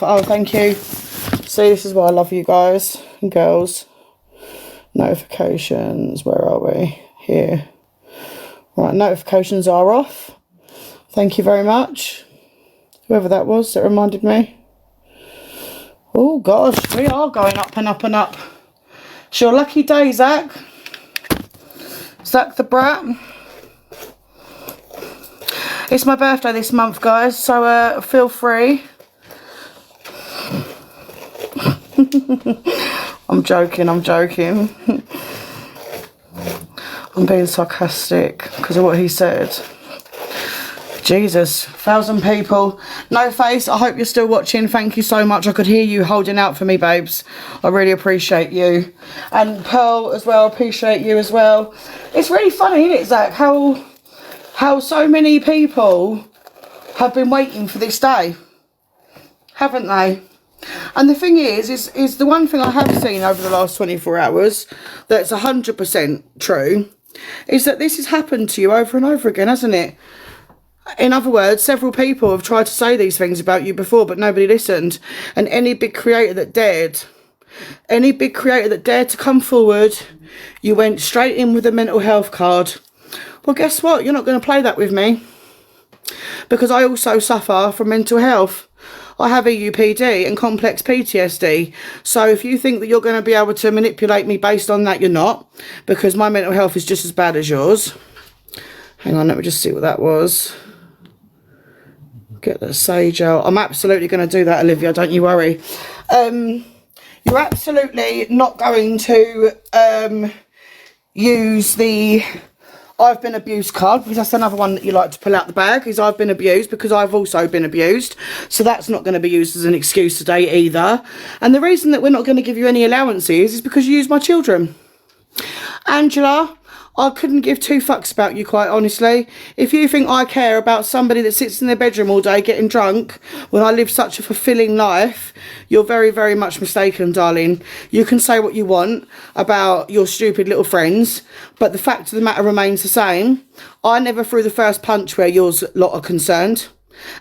Oh, thank you. See, this is why I love you guys and girls. Notifications, where are we? Here. Right, notifications are off. Thank you very much. Whoever that was that reminded me. Oh gosh, we are going up and up and up. It's your lucky day, Zach. Zach the Brat. It's my birthday this month, guys, so feel free. I'm joking. I'm being sarcastic because of what he said. Jesus, 1,000 people. No Face, I hope you're still watching. Thank you so much. I could hear you holding out for me, babes. I really appreciate you. And Pearl as well, appreciate you as well. It's really funny, isn't it, Zach, how so many people have been waiting for this day, haven't they? And the thing is the one thing I have seen over the last 24 hours that's 100% true is that this has happened to you over and over again, hasn't it? In other words, several people have tried to say these things about you before, but nobody listened. And any big creator that dared to come forward, you went straight in with a mental health card. Well, guess what? You're not going to play that with me, because I also suffer from mental health. I have EUPD and complex PTSD. So if you think that you're going to be able to manipulate me based on that, you're not, because my mental health is just as bad as yours. Hang on, let me just see what that was. Get the sage out. I'm absolutely going to do that, Olivia, don't you worry. You're absolutely not going to use the I've been abused card, because that's another one that you like to pull out the bag, is I've been abused, because I've also been abused. So that's not going to be used as an excuse today either. And the reason that we're not going to give you any allowances is because you use my children. Angela, I couldn't give two fucks about you, quite honestly. If you think I care about somebody that sits in their bedroom all day getting drunk when I live such a fulfilling life, you're very, very much mistaken, darling. You can say what you want about your stupid little friends, but the fact of the matter remains the same. I never threw the first punch where yours lot are concerned.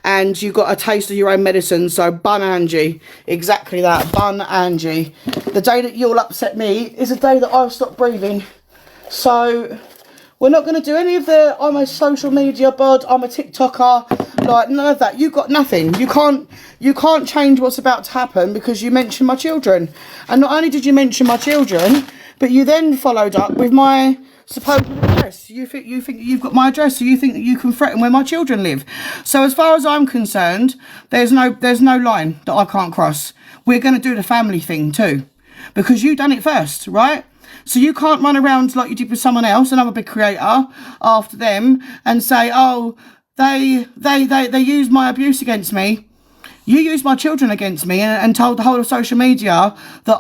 And you got a taste of your own medicine, so bun Angie. Exactly that, bun Angie. The day that you'll upset me is the day that I'll stop breathing. So we're not going to do any of the I'm a social media bod, I'm a TikToker, like none of that. You got nothing. You can't change what's about to happen because you mentioned my children. And not only did you mention my children, but you then followed up with my supposed address. You think you've got my address, so you think that you can threaten where my children live. So as far as I'm concerned, there's no line that I can't cross. We're going to do the family thing too, because you done it first, right? So you can't run around like you did with someone else, another big creator, after them and say, oh, they used my abuse against me. You used my children against me and told the whole of social media that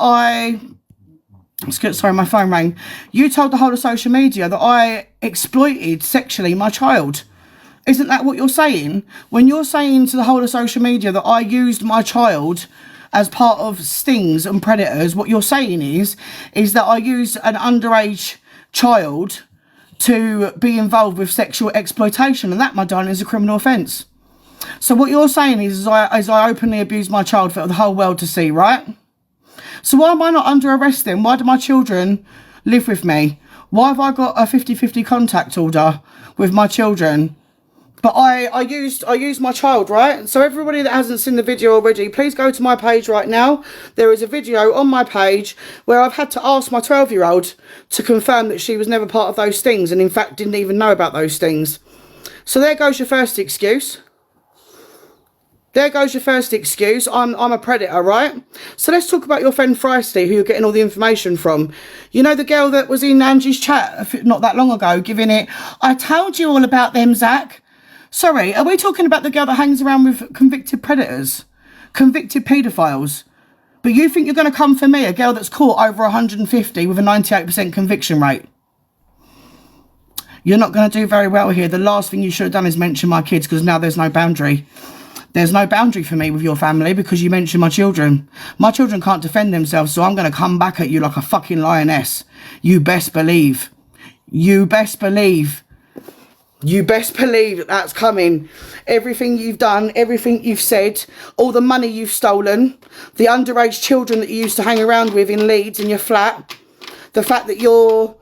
sorry, my phone rang. You told the whole of social media that I exploited sexually my child. Isn't that what you're saying? When you're saying to the whole of social media that I used my child as part of stings and predators, what you're saying is that I used an underage child to be involved with sexual exploitation, and that, my darling, is a criminal offence. So what you're saying is I openly abused my child for the whole world to see, right? So why am I not under arrest then? Why do my children live with me? Why have I got a 50-50 contact order with my children? But I used my child, right? So everybody that hasn't seen the video already, please go to my page right now. There is a video on my page where I've had to ask my 12-year-old to confirm that she was never part of those things, and in fact didn't even know about those things. So there goes your first excuse. There goes your first excuse. I'm a predator, right? So let's talk about your friend Feisty, who you're getting all the information from. You know the girl that was in Angie's chat not that long ago, giving it, I told you all about them, Zach. Sorry, are we talking about the girl that hangs around with convicted predators? Convicted paedophiles? But you think you're going to come for me, a girl that's caught over 150 with a 98% conviction rate? You're not going to do very well here. The last thing you should have done is mention my kids, because now there's no boundary. There's no boundary for me with your family because you mentioned my children. My children can't defend themselves, so I'm going to come back at you like a fucking lioness. You best believe. You best believe. You best believe that that's coming. Everything you've done, everything you've said, all the money you've stolen, the underage children that you used to hang around with in Leeds in your flat, the fact that you're...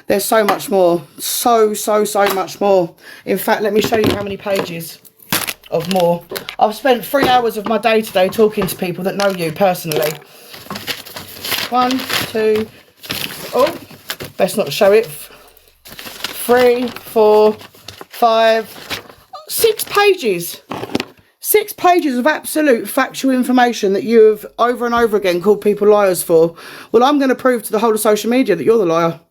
There's so much more. So much more. In fact, let me show you how many pages of more. I've spent 3 hours of my day today talking to people that know you personally. 1, 2... Oh, best not show it. 3, 4, 5, 6 pages. 6 pages of absolute factual information that you have over and over again called people liars for. Well, I'm going to prove to the whole of social media that you're the liar.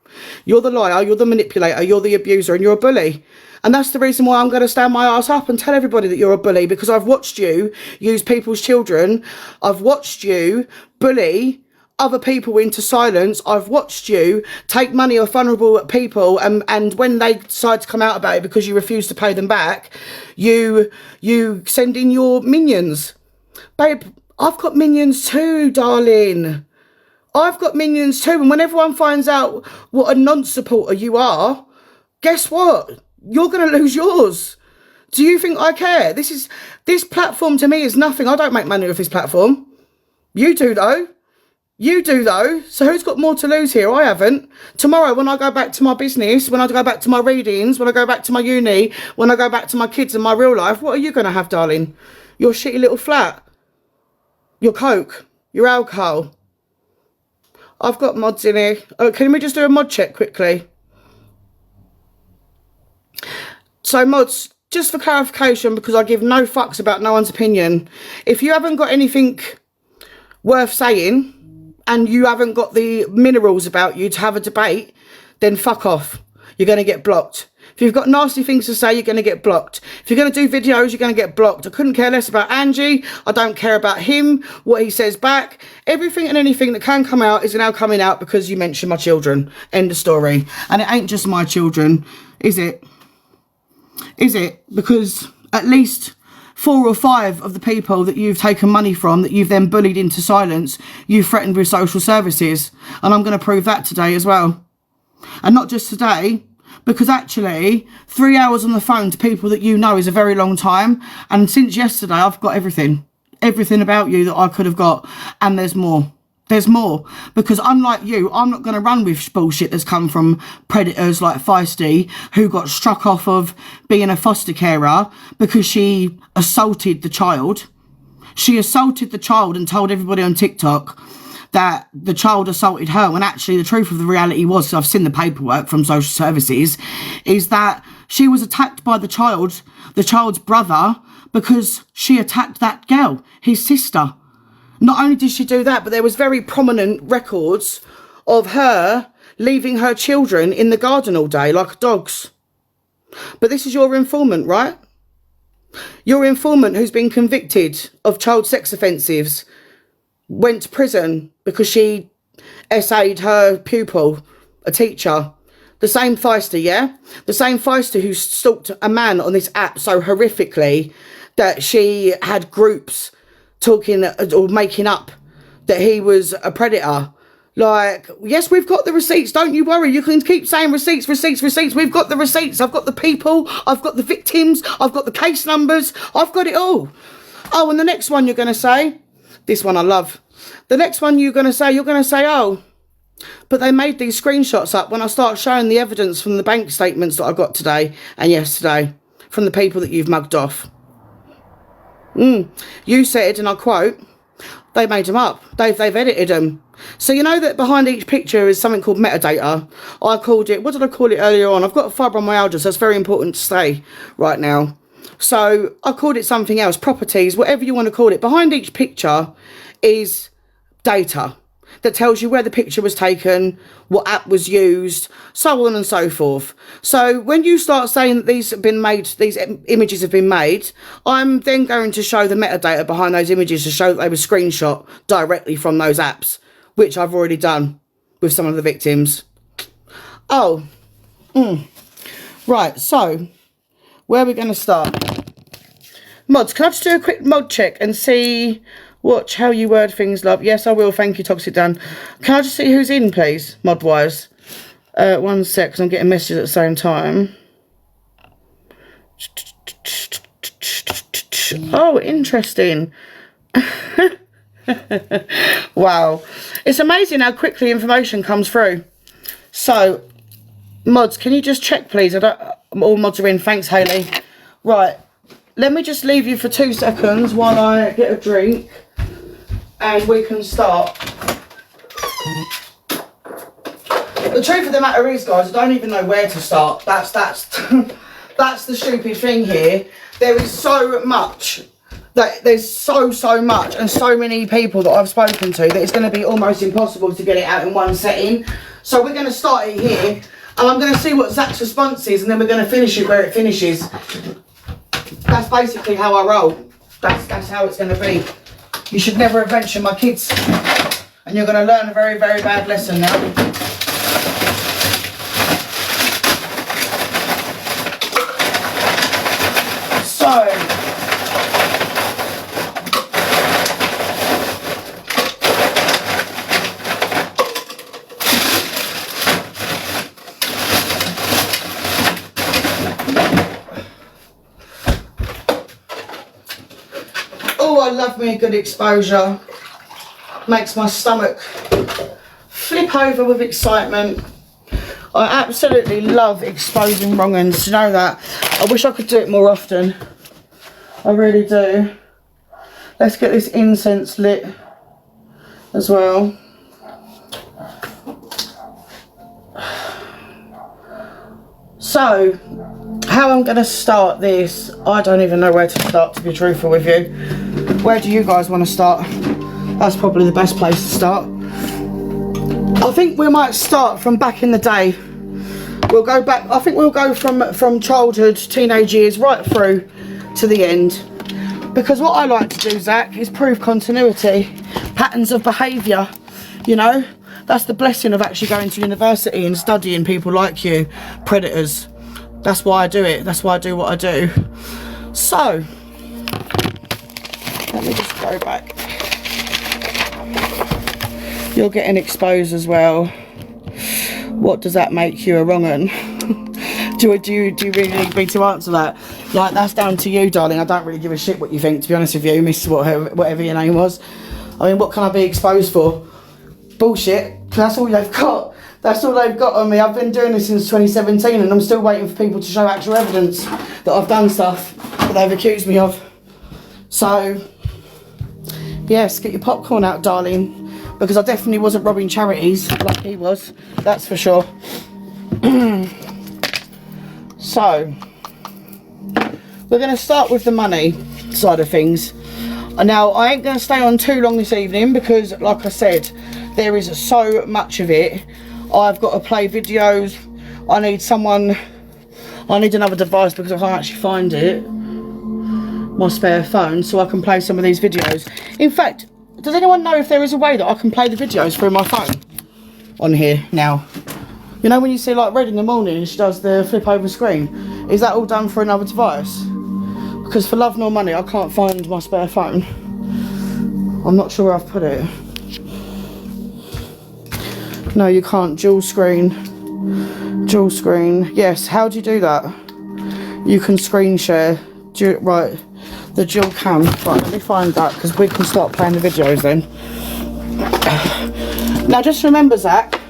You're the liar, you're the manipulator, you're the abuser, and you're a bully. And that's the reason why I'm going to stand my ass up and tell everybody that you're a bully, because I've watched you use people's children. I've watched you bully other people into silence. I've watched you take money off vulnerable people, and when they decide to come out about it because you refuse to pay them back, you send in your minions. Babe, I've got minions too, darling. I've got minions too, and when everyone finds out what a non-supporter you are, guess what? You're going to lose yours. Do you think I care? This platform to me is nothing. I don't make money off this platform. You do though. You do though. So who's got more to lose here? I haven't. Tomorrow when I go back to my business, when I go back to my readings, when I go back to my uni, when I go back to my kids and my real life, what are you going to have, darling? Your shitty little flat. Your coke. Your alcohol. I've got mods in here. Oh, can we just do a mod check quickly? So mods, just for clarification, because I give no fucks about no one's opinion. If you haven't got anything worth saying and you haven't got the minerals about you to have a debate, then fuck off. You're going to get blocked. If you've got nasty things to say, you're going to get blocked. If you're going to do videos, you're going to get blocked. I couldn't care less about Angie. I don't care about him, what he says back. Everything and anything that can come out is now coming out because you mentioned my children. End of story. And it ain't just my children, is it? Is it? Because at least 4 or 5 of the people that you've taken money from, that you've then bullied into silence, you've threatened with social services. And I'm going to prove that today as well. And not just today, because actually 3 hours on the phone to people that you know is a very long time. And since yesterday, I've got everything about you that I could have got. And there's more. There's more. Because unlike you, I'm not going to run with bullshit that's come from predators like Feisty, who got struck off of being a foster carer because she assaulted the child. She assaulted the child and told everybody on TikTok that the child assaulted her, when actually the truth of the reality was, I've seen the paperwork from social services, is that she was attacked by the child's brother, because she attacked that girl, his sister. Not only did she do that, but there was very prominent records of her leaving her children in the garden all day like dogs. But this is your informant, right? Your informant who's been convicted of child sex offences went to prison because she essayed her pupil, a teacher. The same Feisty, yeah? The same Feisty who stalked a man on this app so horrifically that she had groups talking or making up that he was a predator. Like, yes, we've got the receipts. Don't you worry. You can keep saying receipts, receipts, receipts. We've got the receipts. I've got the people. I've got the victims. I've got the case numbers. I've got it all. Oh, and the next one you're going to say, this one I love. The next one you're going to say, oh, but they made these screenshots up when I start showing the evidence from the bank statements that I got today and yesterday from the people that you've mugged off. You said, and I quote, they made them up. They've edited them. So you know that behind each picture is something called metadata. I called it, what did I call it earlier on? I've got fibromyalgia, so it's very important to say right now. So I called it something else, properties, whatever you want to call it. Behind each picture is data that tells you where the picture was taken, what app was used, so on and so forth. So when you start saying that these have been made, these images have been made, I'm then going to show the metadata behind those images to show that they were screenshot directly from those apps, which I've already done with some of the victims. Oh, right, so where are we going to start? Mods, can I just do a quick mod check and see... Watch how you word things, love. Yes, I will. Thank you, Toxic Dan. Can I just see who's in, please, mod-wise? 1 sec, 'cause I'm getting messages at the same time. Oh, interesting. Wow. It's amazing how quickly information comes through. So, mods, can you just check, please? All mods are in. Thanks, Hayley. Right. Let me just leave you for 2 seconds while I get a drink. And we can start. The truth of the matter is, guys, I don't even know where to start. That's that's the stupid thing here. There is so much. There's so much and so many people that I've spoken to that it's going to be almost impossible to get it out in one setting. So we're going to start it here, and I'm going to see what Zach's response is, and then we're going to finish it where it finishes. That's basically how I roll. That's how it's going to be. You should never have mentioned my kids, and you're going to learn a very, very bad lesson now. So, oh, I love me a good exposure. Makes my stomach flip over with excitement. I absolutely love exposing wrong ends, you know that. I wish I could do it more often. I really do. Let's get this incense lit as well. So, how I'm going to start this, I don't even know where to start, to be truthful with you. Where do you guys want to start? That's probably the best place to start. I think we might start from back in the day. We'll go back, I think we'll go from childhood, teenage years, right through to the end. Because what I like to do, Zach, is prove continuity, patterns of behaviour, you know. That's the blessing of actually going to university and studying people like you, predators. That's why I do it. That's why I do what I do. So, let me just go back. You're getting exposed as well. What does that make you a wrong un? do you really need me to answer that? Like, that's down to you, darling. I don't really give a shit what you think, to be honest with you, Miss whatever your name was. I mean, what can I be exposed for? Bullshit. That's all they've got. That's all they've got on me. I've been doing this since 2017 and I'm still waiting for people to show actual evidence that I've done stuff that they've accused me of. So, yes, get your popcorn out, darling. Because I definitely wasn't robbing charities like he was. That's for sure. So, we're going to start with the money side of things. Now, I ain't going to stay on too long this evening because, like I said, there is so much of it. I've got to play videos. I need another device because I can't actually find it. My spare phone, so I can play some of these videos. In fact, does anyone know if there is a way that I can play the videos through my phone on here now? You know when you see like Red in the morning and she does the flip over screen? Is that all done for another device? Because for love nor money, I can't find my spare phone. I'm not sure where I've put it. No, you can't. Dual screen. Dual screen. Yes, how do you do that? You can screen share. Right. The dual cam. Right, let me find that because we can start playing the videos then. Now just remember, Zach,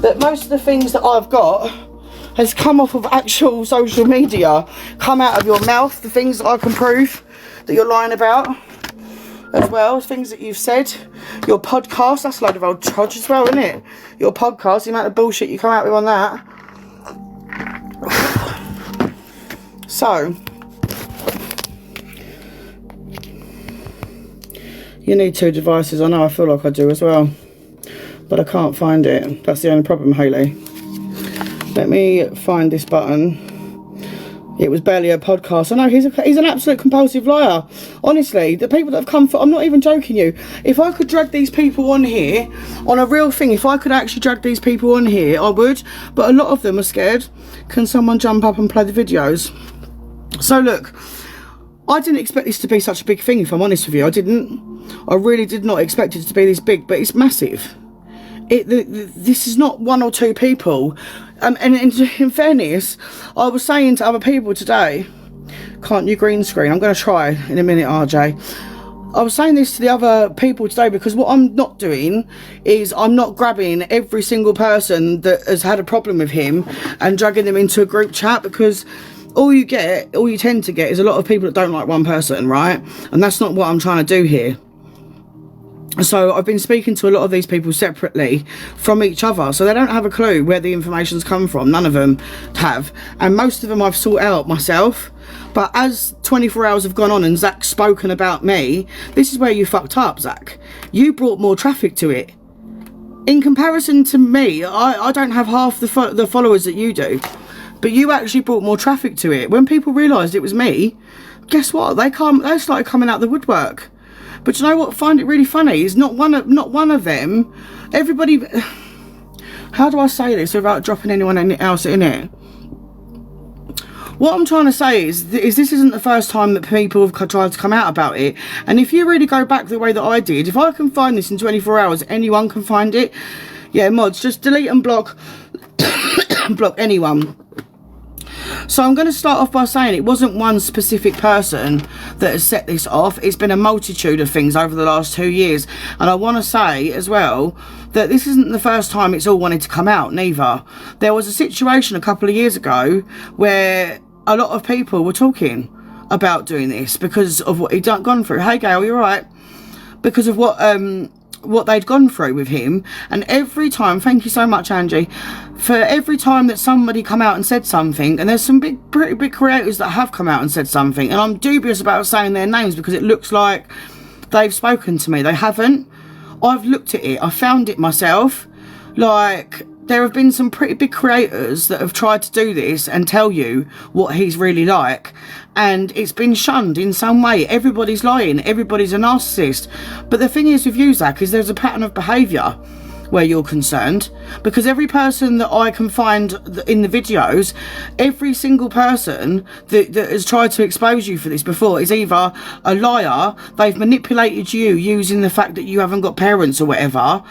that most of the things that I've got has come off of actual social media, come out of your mouth, the things that I can prove that you're lying about as well, things that you've said, your podcast, that's a load of old trudge as well, isn't it? Your podcast, the amount of bullshit you come out with on that. So, you need 2 devices. I know, I feel like I do as well. But I can't find it. That's the only problem, Hayley. Let me find this button. It was barely a podcast. I know, he's an absolute compulsive liar. Honestly, the people that have come for... I'm not even joking you. If I could drag these people on here, on a real thing, if I could actually drag these people on here, I would. But a lot of them are scared. Can someone jump up and play the videos? So look, I didn't expect this to be such a big thing, if I'm honest with you. I didn't. I really did not expect it to be this big, but it's massive. This is not one or two people. And in fairness, I was saying to other people today, can't you green screen? I'm going to try in a minute, RJ. I was saying this to the other people today because what I'm not doing is I'm not grabbing every single person that has had a problem with him and dragging them into a group chat, because all you tend to get is a lot of people that don't like one person, right? And that's not what I'm trying to do here. So I've been speaking to a lot of these people separately from each other, so they don't have a clue where the information's come from. None of them have, and most of them I've sought out myself. But as 24 hours have gone on and Zach's spoken about me, this is where you fucked up, Zach. You brought more traffic to it. In comparison to me, I don't have half the followers that you do, but you actually brought more traffic to it. When people realised it was me, guess what? They started coming out the woodwork. But you know what I find it really funny is not one of them. Everybody, how do I say this without dropping anyone else in it? What I'm trying to say is this isn't the first time that people have tried to come out about it. And if you really go back the way that I did, if I can find this in 24 hours, anyone can find it. Yeah, mods, just delete and block, block anyone. So I'm going to start off by saying it wasn't one specific person that has set this off. It's been a multitude of things over the last 2 years. And I want to say as well that this isn't the first time it's all wanted to come out, neither. There was a situation a couple of years ago where a lot of people were talking about doing this because of what he'd gone through. Hey Gail, you're right. Because of what they'd gone through with him. And every time, thank you so much Angie, for every time that somebody come out and said something, and there's some pretty big creators that have come out and said something, and I'm dubious about saying their names because it looks like they've spoken to me. They haven't. I've looked at it, I found it myself. Like, there have been some pretty big creators that have tried to do this and tell you what he's really like, and it's been shunned in some way. Everybody's lying, everybody's a narcissist. But the thing is with you, Zach, is there's a pattern of behaviour where you're concerned, because every person that I can find in the videos, every single person that has tried to expose you for this before is either a liar, they've manipulated you using the fact that you haven't got parents or whatever,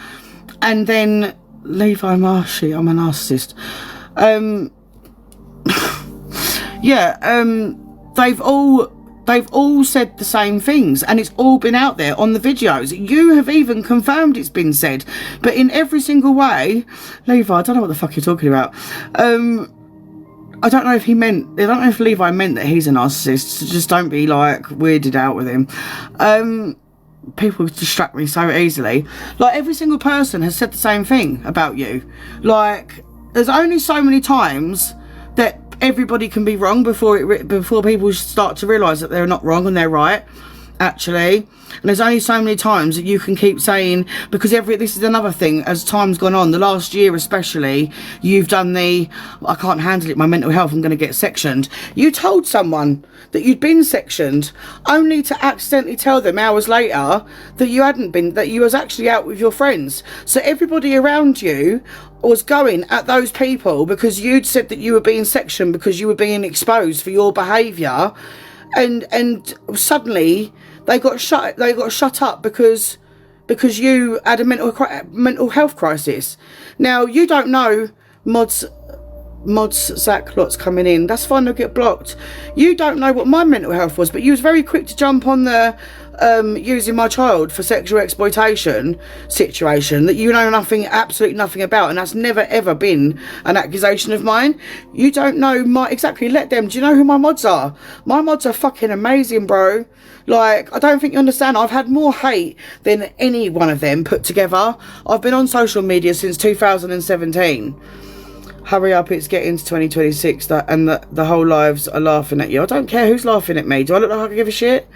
and then Levi Marshy, I'm a narcissist. They've all said the same things, and it's all been out there on the videos. You have even confirmed it's been said, but in every single way, Levi, I don't know what the fuck you're talking about. I don't know if Levi meant that he's a narcissist, so just don't be like weirded out with him. People distract me so easily. Like, every single person has said the same thing about you. Like, there's only so many times that everybody can be wrong before people start to realise that they're not wrong and they're right, actually. And there's only so many times that you can keep saying, because this is another thing, as time's gone on, the last year especially, you've done I can't handle it, my mental health, I'm going to get sectioned. You told someone that you'd been sectioned, only to accidentally tell them hours later that you hadn't been, that you was actually out with your friends. So everybody around you was going at those people because you'd said that you were being sectioned because you were being exposed for your behaviour, and suddenly they got shut up because you had a mental health crisis. Now, you don't know, mods, Zach, lots coming in, that's fine, they'll get blocked. You don't know what my mental health was, but you was very quick to jump on the using my child for sexual exploitation situation that you know absolutely nothing about, and that's never ever been an accusation of mine. You don't know exactly, let them. Do you know who my mods are? My mods are fucking amazing, bro. Like, I don't think you understand. I've had more hate than any one of them put together. I've been on social media since 2017. Hurry up, it's getting to 2026 and the whole lives are laughing at you. I don't care who's laughing at me. Do I look like I give a shit?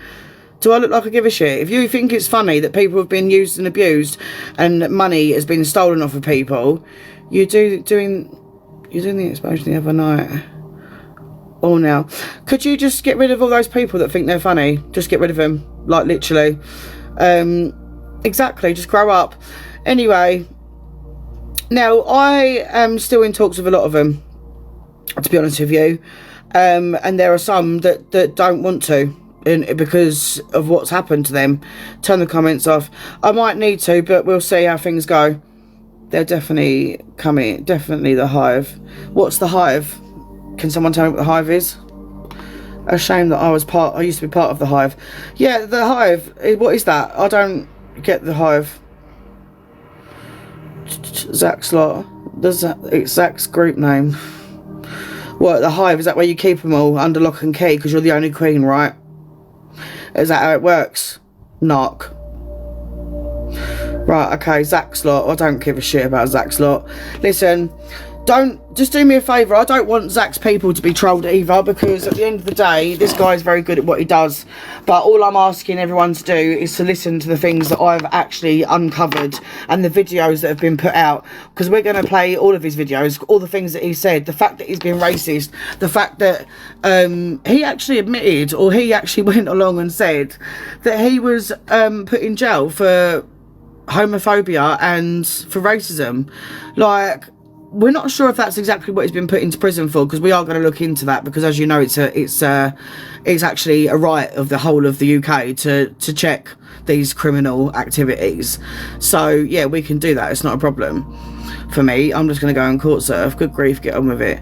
Do I look like I give a shit? If you think it's funny that people have been used and abused and money has been stolen off of people, you're doing the exposure the other night. Oh, now. Could you just get rid of all those people that think they're funny? Just get rid of them. Like, literally. Exactly, just grow up. Anyway, now, I am still in talks with a lot of them, to be honest with you. And there are some that don't want to, because of what's happened to them. Turn the comments off. I might need to, but we'll see how things go. they're definitely coming. Definitely the Hive. What's the Hive? Can someone tell me what the Hive is? A shame that I used to be part of the Hive. Yeah, the Hive. What is that? I don't get the Hive. Zach's lot. It's Zach's group name. What, the Hive? Is that where you keep them all under lock and key because you're the only queen, right? Is that how it works? Knock. Right, okay, Zach's lot. I don't give a shit about Zach's lot. Listen, just do me a favour. I don't want Zach's people to be trolled either, because at the end of the day, this guy is very good at what he does. But all I'm asking everyone to do is to listen to the things that I've actually uncovered and the videos that have been put out, because we're going to play all of his videos, all the things that he said, the fact that he's been racist, the fact that he actually admitted, or he actually went along and said that he was put in jail for homophobia and for racism. Like, we're not sure if that's exactly what he's been put into prison for, because we are going to look into that, because as you know, it's actually a right of the whole of the UK to check these criminal activities. So yeah, we can do that. It's not a problem for me. I'm just going to go and court surf. Good grief, get on with it.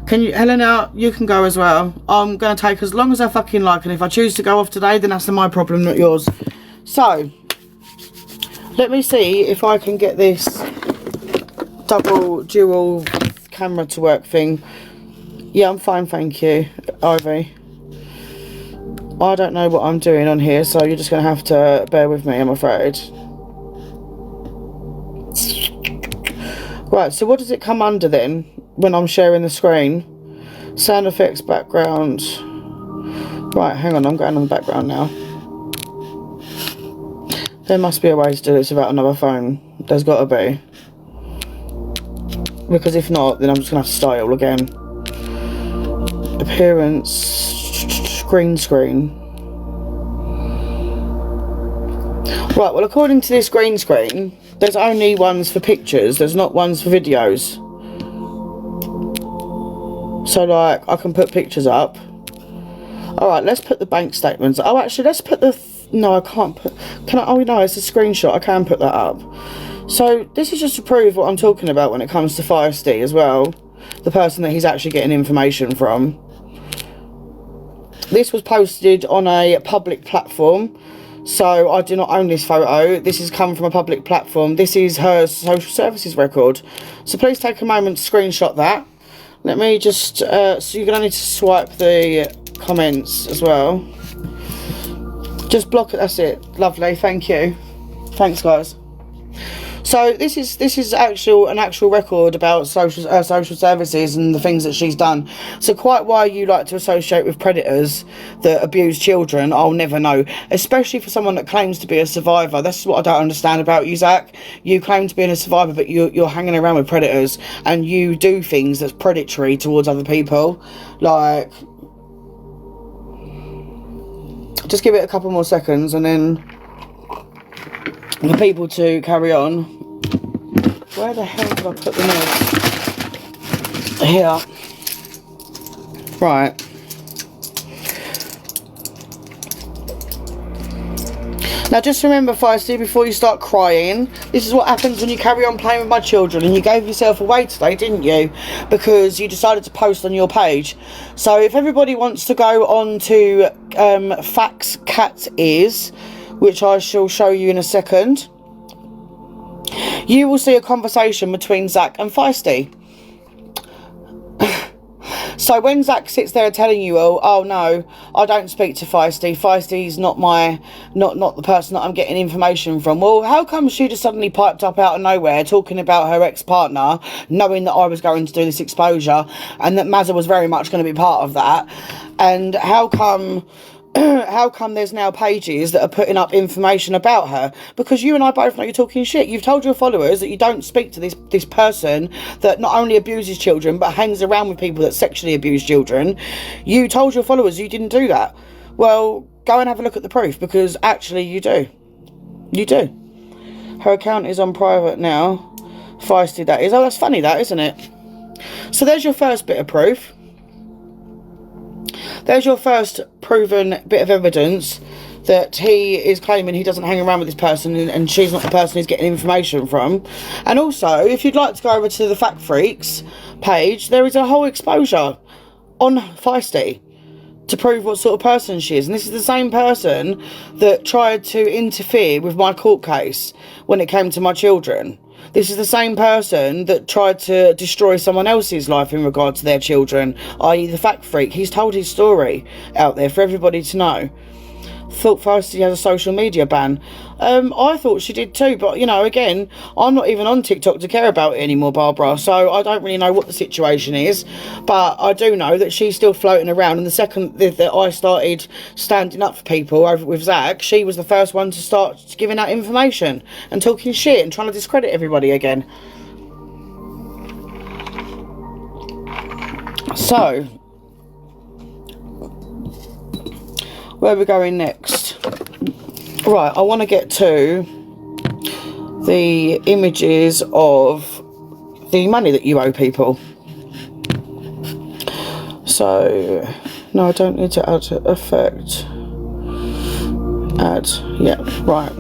Can you, Helena, you can go as well. I'm going to take as long as I fucking like, and if I choose to go off today, then that's my problem, not yours. So let me see if I can get this dual camera to work thing. Yeah, I'm fine, thank you, Ivy. I don't know what I'm doing on here, so you're just going to have to bear with me, I'm afraid. Right, so what does it come under then when I'm sharing the screen? Sound effects, background. Right, hang on, I'm going on the background now. There must be a way to do this without another phone. There's got to be. Because if not, then I'm just going to have to start it all again. Appearance, green screen. Right, well, according to this green screen, there's only ones for pictures. There's not ones for videos. So, like, I can put pictures up. Alright, let's put the bank statements. Oh, actually, let's put the... No, I can't put... Can I... Oh, no, it's a screenshot. I can put that up. So, this is just to prove what I'm talking about when it comes to Feisty as well. The person that he's actually getting information from. This was posted on a public platform. So, I do not own this photo. This has come from a public platform. This is her social services record. So, please take a moment to screenshot that. Let me just... so, you're going to need to swipe the comments as well. Just block it. That's it. Lovely. Thank you. Thanks, guys. So this is an actual record about social services and the things that she's done. So quite why you like to associate with predators that abuse children, I'll never know. Especially for someone that claims to be a survivor. That's what I don't understand about you, Zach. You claim to be a survivor, but you're hanging around with predators and you do things that's predatory towards other people. Like, just give it a couple more seconds and then the people to carry on. Where the hell did I put the notes? Here. Right. Now just remember, Feisty, before you start crying, this is what happens when you carry on playing with my children, and you gave yourself away today, didn't you? Because you decided to post on your page. So if everybody wants to go on to Facts Cat Ears, which I shall show you in a second, you will see a conversation between Zach and Feisty. So when Zach sits there telling you all, oh no, I don't speak to Feisty. Feisty's not the person that I'm getting information from. Well, how come she just suddenly piped up out of nowhere talking about her ex-partner, knowing that I was going to do this exposure and that Mazza was very much going to be part of that? And how come there's now pages that are putting up information about her? Because you and I both know you're talking shit. You've told your followers that you don't speak to this person that not only abuses children but hangs around with people that sexually abuse children. You told your followers you didn't do that. Well, go and have a look at the proof, because actually you do. You do. Her account is on private now. Feisty, that is. Oh, that's funny, that, isn't it? So there's your first bit of proof. There's your first proven bit of evidence that he is claiming he doesn't hang around with this person, and she's not the person he's getting information from. And also, if you'd like to go over to the Fact Freaks page, there is a whole exposure on Feisty to prove what sort of person she is. And this is the same person that tried to interfere with my court case when it came to my children. This is the same person that tried to destroy someone else's life in regard to their children, i.e. the Fact Freak. He's told his story out there for everybody to know. Thought Feisty has a social media ban. I thought she did too, but you know, again, I'm not even on TikTok to care about it anymore, Barbara, so I don't really know what the situation is, but I do know that she's still floating around. And the second that I started standing up for people over with Zach, she was the first one to start giving out information and talking shit and trying to discredit everybody again. So, where are we going next? Right, I want to get to the images of the money that you owe people. So, no, I don't need to add effect. Add, yeah, right.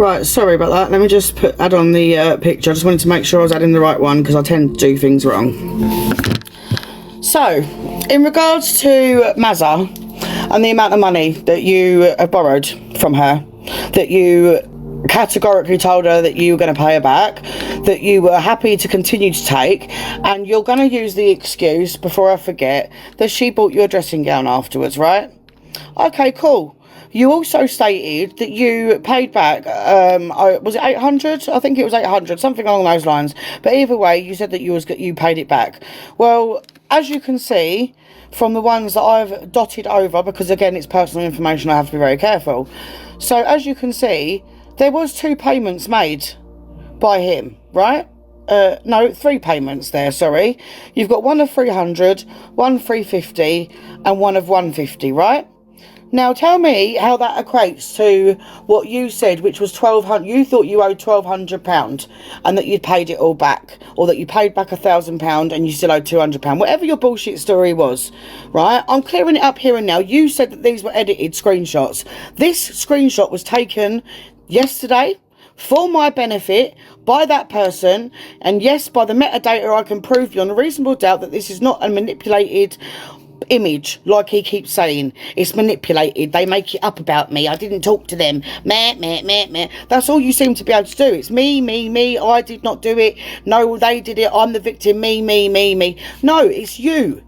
Right, sorry about that. Let me just add on the picture. I just wanted to make sure I was adding the right one because I tend to do things wrong. So, in regards to Mazza and the amount of money that you have borrowed from her, that you categorically told her that you were going to pay her back, that you were happy to continue to take, and you're going to use the excuse, before I forget, that she bought you a dressing gown afterwards, right? Okay, cool. You also stated that you paid back, was it 800? I think it was 800, something along those lines. But either way, you said that you paid it back. Well, as you can see from the ones that I've dotted over, because again, it's personal information, I have to be very careful. So as you can see, there was 2 payments made by him, right? No, 3 payments there, sorry. You've got one of 300, one 350, and one of 150, right? Now tell me how that equates to what you said, which was £1,200. You thought you owed £1,200 and that you'd paid it all back, or that you paid back £1,000 and you still owed £200. Whatever your bullshit story was, right? I'm clearing it up here and now. You said that these were edited screenshots. This screenshot was taken yesterday for my benefit by that person, and yes, by the metadata, I can prove beyond a reasonable doubt that this is not a manipulated image, like he keeps saying. It's manipulated. They make it up about me. I didn't talk to them. Meh, meh, meh, meh. That's all you seem to be able to do. It's me, me, me. I did not do it. No, they did it. I'm the victim. Me, me, me, me. No, it's you.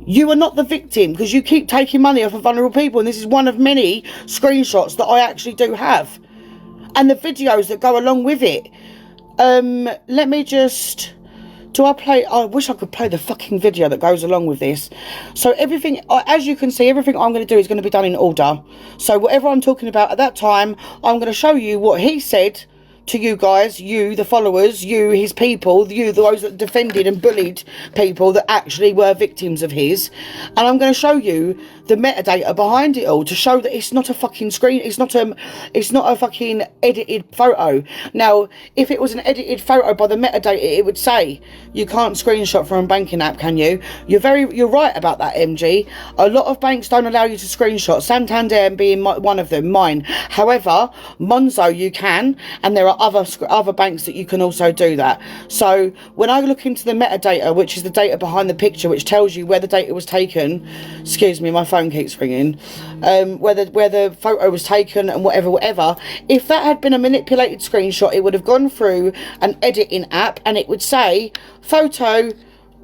You are not the victim, because you keep taking money off of vulnerable people, and this is one of many screenshots that I actually do have, and the videos that go along with it. Let me just... I wish I could play the fucking video that goes along with this. So everything, as you can see, everything I'm going to do is going to be done in order. So whatever I'm talking about at that time, I'm going to show you what he said to you guys, you, the followers, you, his people, you, those that defended and bullied people that actually were victims of his. And I'm going to show you the metadata behind it all to show that it's not a fucking screen, it's not a fucking edited photo. Now, if it was an edited photo by the metadata, it would say you can't screenshot from a banking app, can you? You're right about that, MG. A lot of banks don't allow you to screenshot, Santander being one of them, mine. However, Monzo you can, and there are other banks that you can also do that. So when I look into the metadata, which is the data behind the picture, which tells you where the data was taken, excuse me, my phone keeps ringing, where the photo was taken and whatever, if that had been a manipulated screenshot, it would have gone through an editing app and it would say photo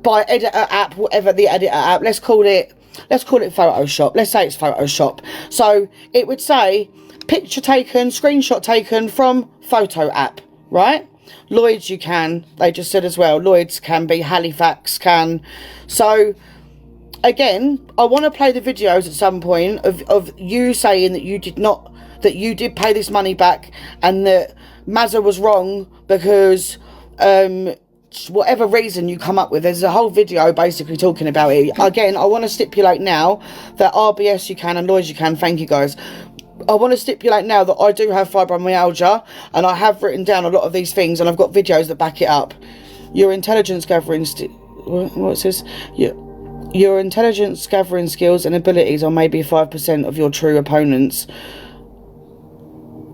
by editor app, whatever the editor app, let's call it Photoshop. Let's say it's Photoshop. So it would say picture taken, screenshot taken from photo app, right? Lloyd's you can, they just said as well. Lloyd's can be, Halifax can. So again, I want to play the videos at some point of you saying that you did pay this money back and that Mazza was wrong because whatever reason you come up with. There's a whole video basically talking about it. Again, I want to stipulate now that RBS you can and Lloyd's you can. Thank you guys. I want to stipulate now that I do have fibromyalgia and I have written down a lot of these things and I've got videos that back it up. Your intelligence gathering what's this? Your intelligence gathering skills and abilities are maybe 5% of your true opponents.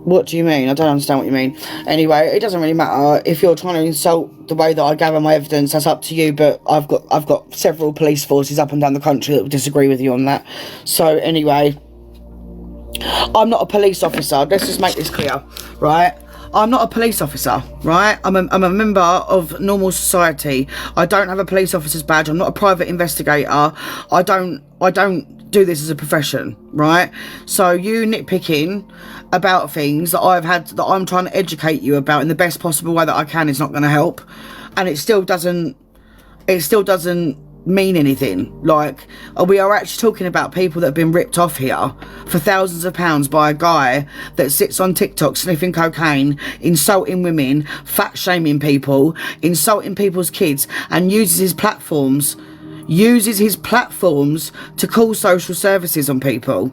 What do you mean? I don't understand what you mean. Anyway, it doesn't really matter. If you're trying to insult the way that I gather my evidence, that's up to you. But I've got several police forces up and down the country that would disagree with you on that. So anyway, I'm not a police officer. Let's just make this clear, right? I'm not a police officer, right? I'm a member of normal society. I don't have a police officer's badge. I'm not a private investigator. I don't do this as a profession, right? So you nitpicking about things that I'm trying to educate you about in the best possible way that I can is not going to help, and it still doesn't mean anything. Like, we are actually talking about people that have been ripped off here for thousands of pounds by a guy that sits on TikTok sniffing cocaine, insulting women, fat shaming people, insulting people's kids, and uses his platforms to call social services on people.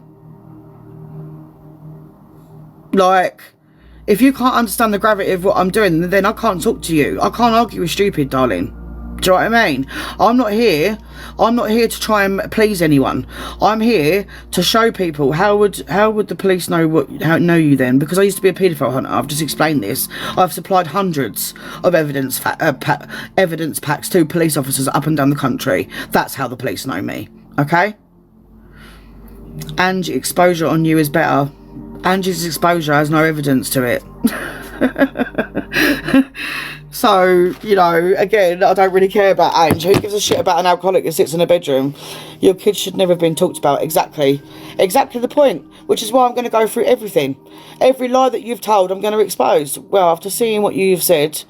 Like, if you can't understand the gravity of what I'm doing, then I can't talk to you. I can't argue with stupid, darling. Do you know what I mean? I'm not here to try and please anyone. I'm here to show people how would the police know you then? Because I used to be a paedophile hunter. I've just explained this. I've supplied hundreds of evidence packs to police officers up and down the country. That's how the police know me. Okay? Angie's exposure on you is better. Angie's exposure has no evidence to it. So, you know, again, I don't really care about Ange. Who gives a shit about an alcoholic that sits in a bedroom? Your kids should never have been talked about. Exactly the point. Which is why I'm going to go through everything. Every lie that you've told, I'm going to expose. Well, after seeing what you've said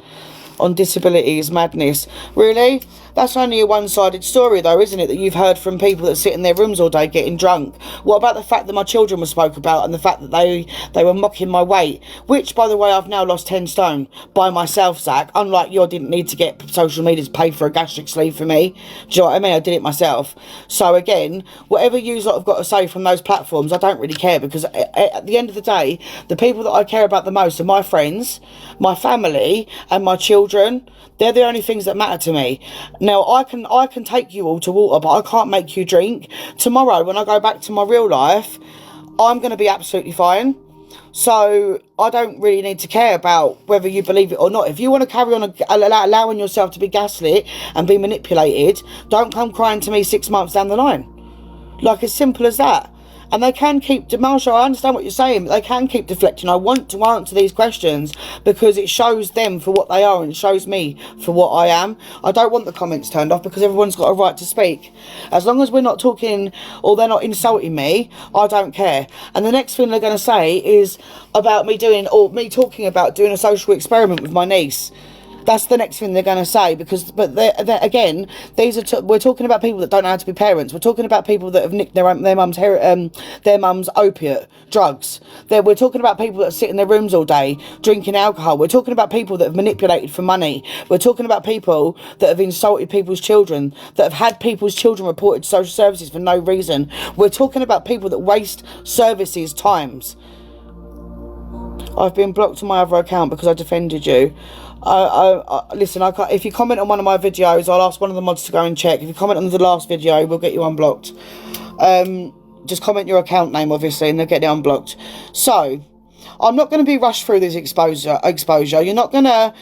on disabilities, madness. Really? That's only a one-sided story though, isn't it? That you've heard from people that sit in their rooms all day getting drunk. What about the fact that my children were spoke about and the fact that they were mocking my weight? Which, by the way, I've now lost 10 stone by myself, Zach. Unlike you, I didn't need to get social media to pay for a gastric sleeve for me. Do you know what I mean? I did it myself. So again, whatever you lot have got to say from those platforms, I don't really care, because at the end of the day, the people that I care about the most are my friends, my family, and my children. They're the only things that matter to me. Now, I can take you all to water, but I can't make you drink. Tomorrow, when I go back to my real life, I'm going to be absolutely fine. So I don't really need to care about whether you believe it or not. If you want to carry on allowing yourself to be gaslit and be manipulated, don't come crying to me 6 months down the line. Like, as simple as that. And they can keep, Marsha, I understand what you're saying, but they can keep deflecting. I want to answer these questions because it shows them for what they are and it shows me for what I am. I don't want the comments turned off because everyone's got a right to speak. As long as we're not talking or they're not insulting me, I don't care. And the next thing they're going to say is about me talking about doing a social experiment with my niece. That's the next thing they're going to say, because, but again, these are we're talking about people that don't know how to be parents. We're talking about people that have nicked their mum's opiate drugs. We're talking about people that sit in their rooms all day drinking alcohol. We're talking about people that have manipulated for money. We're talking about people that have insulted people's children, that have had people's children reported to social services for no reason. We're talking about people that waste services times. I've been blocked on my other account because I defended you. Listen, I can't, if you comment on one of my videos, I'll ask one of the mods to go and check. If you comment on the last video, we'll get you unblocked. Just comment your account name, obviously, and they'll get it unblocked. So, I'm not going to be rushed through this exposure. You're not gonna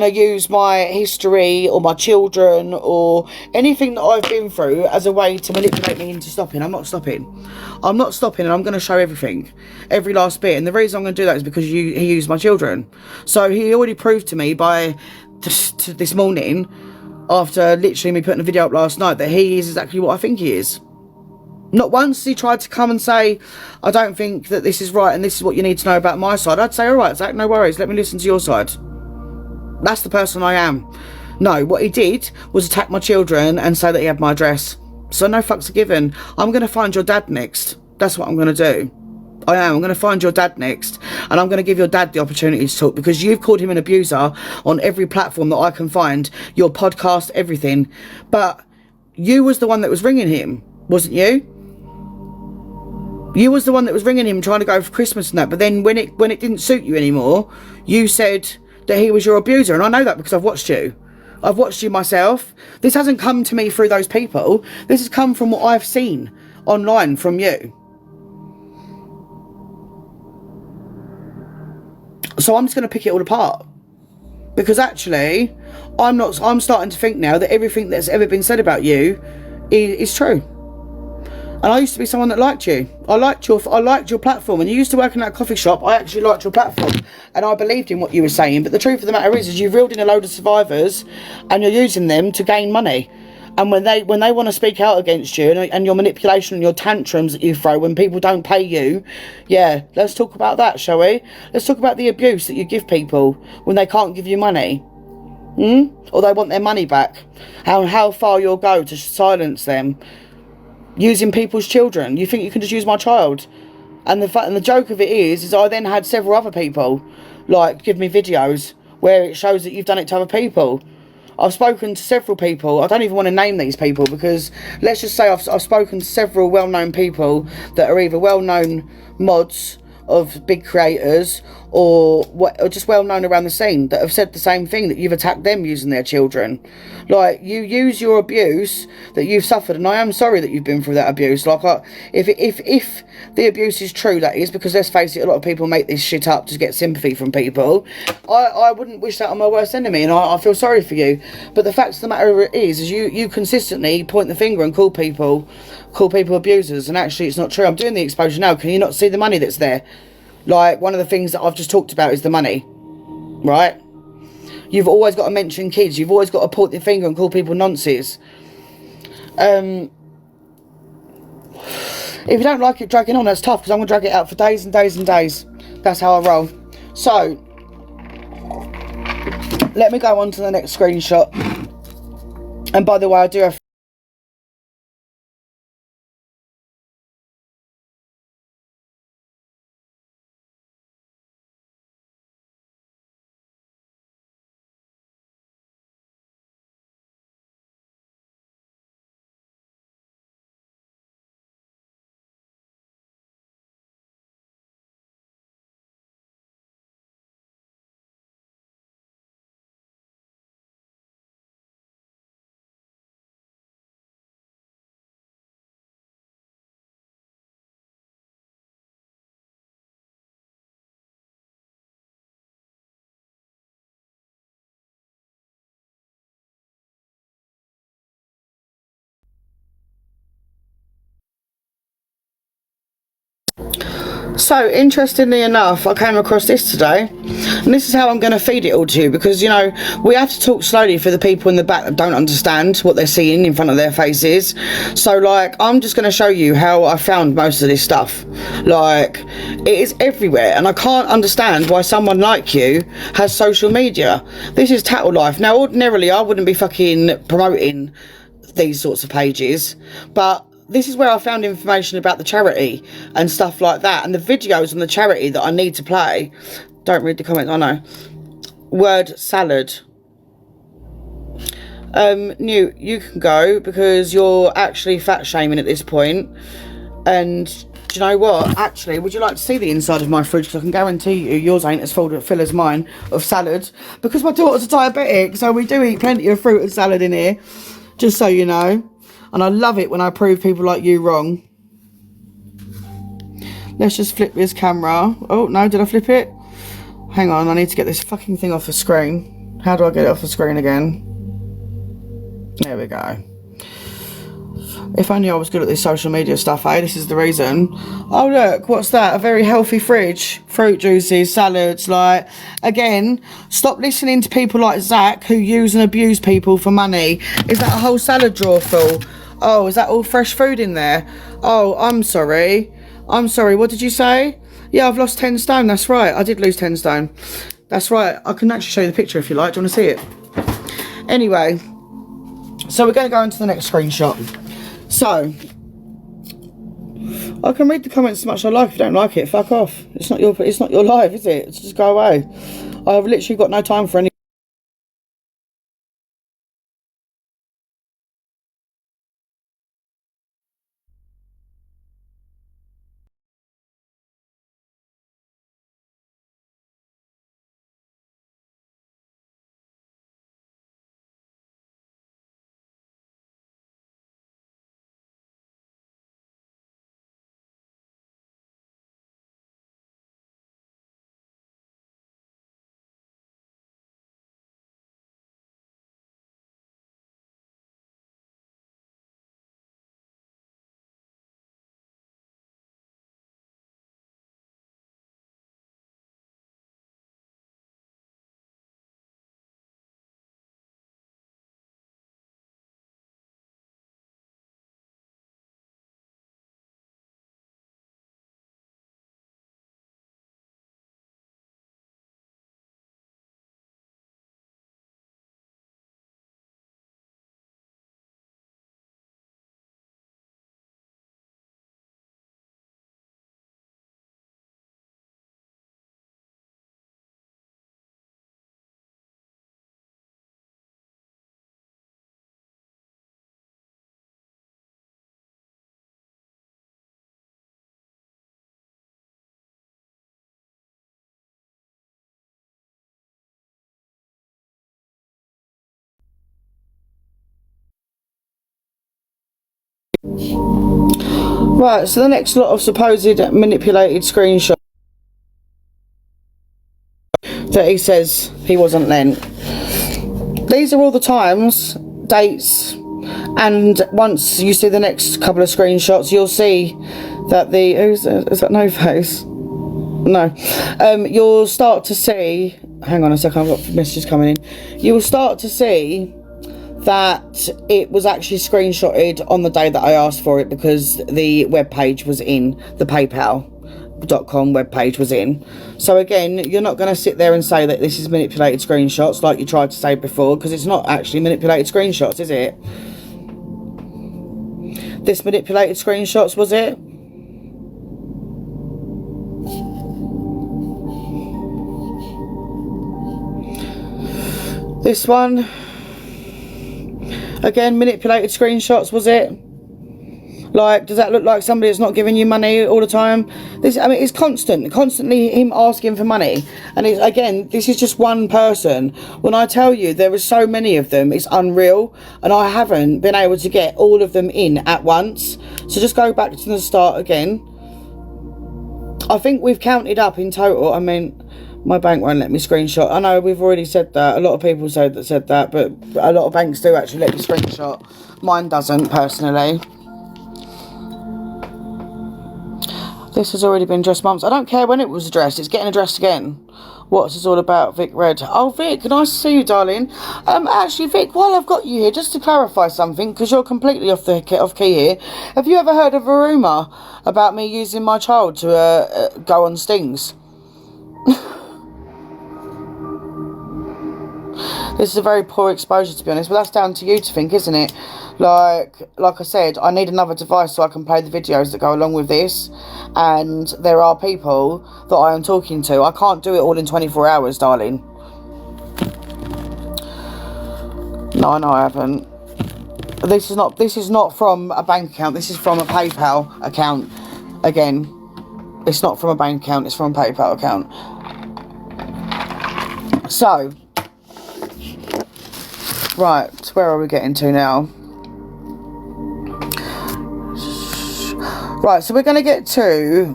use my history or my children or anything that I've been through as a way to manipulate me into stopping. I'm not stopping. I'm not stopping, and I'm going to show everything, every last bit. And the reason I'm going to do that is because he used my children. So he already proved to me by this morning, after literally me putting a video up last night, that he is exactly what I think he is. Not once he tried to come and say, I don't think that this is right and this is what you need to know about my side. I'd say, all right, Zach, no worries. Let me listen to your side. That's the person I am. No, what he did was attack my children and say that he had my address. So no fucks are given. I'm going to find your dad next. That's what I'm going to do. I am. I'm going to find your dad next. And I'm going to give your dad the opportunity to talk, because you've called him an abuser on every platform that I can find. Your podcast, everything. But you was the one that was ringing him, wasn't you? You was the one that was ringing him trying to go for Christmas and that. But then when it didn't suit you anymore, you said that he was your abuser. And I know that because I've watched you. I've watched you myself. This hasn't come to me through those people. This has come from what I've seen online from you. So I'm just going to pick it all apart. Because actually, I'm starting to think now that everything that's ever been said about you is true. And I used to be someone that liked you. I liked your platform. When you used to work in that coffee shop, I actually liked your platform. And I believed in what you were saying. But the truth of the matter is you've reeled in a load of survivors and you're using them to gain money. And when they want to speak out against you and your manipulation and your tantrums that you throw when people don't pay you, yeah, let's talk about that, shall we? Let's talk about the abuse that you give people when they can't give you money. Or they want their money back. How far you'll go to silence them. Using people's children. You think you can just use my child? And the joke of it is I then had several other people like give me videos where it shows that you've done it to other people. I've spoken to several people. I don't even want to name these people, because let's just say I've spoken to several well-known people that are either well-known mods of big creators or just well known around the scene that have said the same thing, that you've attacked them using their children. Like, you use your abuse that you've suffered, and I am sorry that you've been through that abuse. Like, if the abuse is true, that is, because let's face it, a lot of people make this shit up to get sympathy from people. I wouldn't wish that on my worst enemy, and I feel sorry for you. But the fact of the matter is you consistently point the finger and call people abusers, and actually it's not true. I'm doing the exposure now. Can you not see the money that's there? Like, one of the things that I've just talked about is the money, right? You've always got to mention kids. You've always got to point your finger and call people nonsense. If you don't like it dragging on, that's tough, because I'm going to drag it out for days and days and days. That's how I roll. So, let me go on to the next screenshot. And by the way, I do have So, interestingly enough, I came across this today, and this is how I'm going to feed it all to you, because, you know, we have to talk slowly for the people in the back that don't understand what they're seeing in front of their faces. So, like, I'm just going to show you how I found most of this stuff. Like, it is everywhere, and I can't understand why someone like you has social media. This is Tattle Life. Now, ordinarily, I wouldn't be fucking promoting these sorts of pages, but this is where I found information about the charity and stuff like that, and the videos on the charity that I need to play. Don't read the comments, I know. Word salad. Newt, you can go, because you're actually fat shaming at this point. And do you know what? Actually, would you like to see the inside of my fridge? Because I can guarantee you yours ain't as full as mine of salad, because my daughter's a diabetic, so we do eat plenty of fruit and salad in here, just so you know. And I love it when I prove people like you wrong. Let's just flip this camera. Oh, no, did I flip it? Hang on, I need to get this fucking thing off the screen. How do I get it off the screen again? There we go. If only I was good at this social media stuff, eh? This is the reason. Oh, look, what's that? A very healthy fridge. Fruit juices, salads, like... Again, stop listening to people like Zach who use and abuse people for money. Is that a whole salad drawer full? Oh, is that all fresh food in there? Oh, I'm sorry. I'm sorry, what did you say? Yeah, I've lost 10 stone, that's right. I did lose 10 stone. That's right. I can actually show you the picture if you like. Do you want to see it? Anyway, so we're going to go into the next screenshot. So, I can read the comments as much as I like. If you don't like it, fuck off. It's not your life, is it? Just go away. I've literally got no time for any... Right, so the next lot of supposed manipulated screenshots that he says he wasn't lent. These are all the times, dates, and once you see the next couple of screenshots, you'll see that the... is that No Face? No. You'll start to see... Hang on a second, I've got messages coming in. You will start to see that it was actually screenshotted on the day that I asked for it, because the web page was in, the PayPal.com web page was in. So again, you're not going to sit there and say that this is manipulated screenshots like you tried to say before, because it's not actually manipulated screenshots, is it? This manipulated screenshots, was it? This one, again, manipulated screenshots, was it? Like, does that look like somebody that's not giving you money all the time? This, I mean, it's constantly him asking for money. And it's, again, this is just one person. When I tell you there are so many of them, it's unreal. And I haven't been able to get all of them in at once. So just go back to the start again. I think we've counted up in total. I mean, my bank won't let me screenshot. I know we've already said that. A lot of people said that, but a lot of banks do actually let you screenshot. Mine doesn't, personally. This has already been addressed months. I don't care when it was addressed. It's getting addressed again. What's this all about? Vic Red. Oh, Vic, nice to see you, darling. Actually, Vic, while I've got you here, just to clarify something, because you're completely off key here. Have you ever heard of a rumour about me using my child to go on stings? This is a very poor exposure, to be honest, but that's down to you to think, isn't it? Like I said, I need another device so I can play the videos that go along with this, and there are people that I am talking to. I can't do it all in 24 hours, darling. No, I haven't. This is not from a bank account. This is from a PayPal account. Again, it's not from a bank account. It's from a PayPal account. So, right, where are we getting to now? Right, so we're going to get to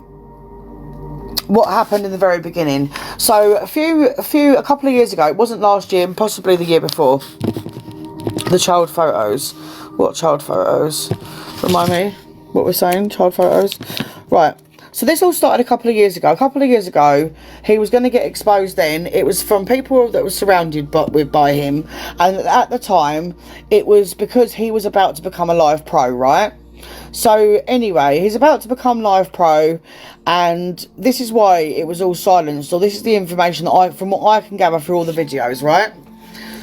what happened in the very beginning. So a couple of years ago, it wasn't last year, possibly the year before. The child photos. What child photos? Remind me what we're saying. Child photos. Right. So this all started a couple of years ago. A couple of years ago, he was going to get exposed then. It was from people that were surrounded by him. And at the time, it was because he was about to become a live pro, right? So anyway, he's about to become live pro, and this is why it was all silenced. So this is the information that from what I can gather through all the videos, right?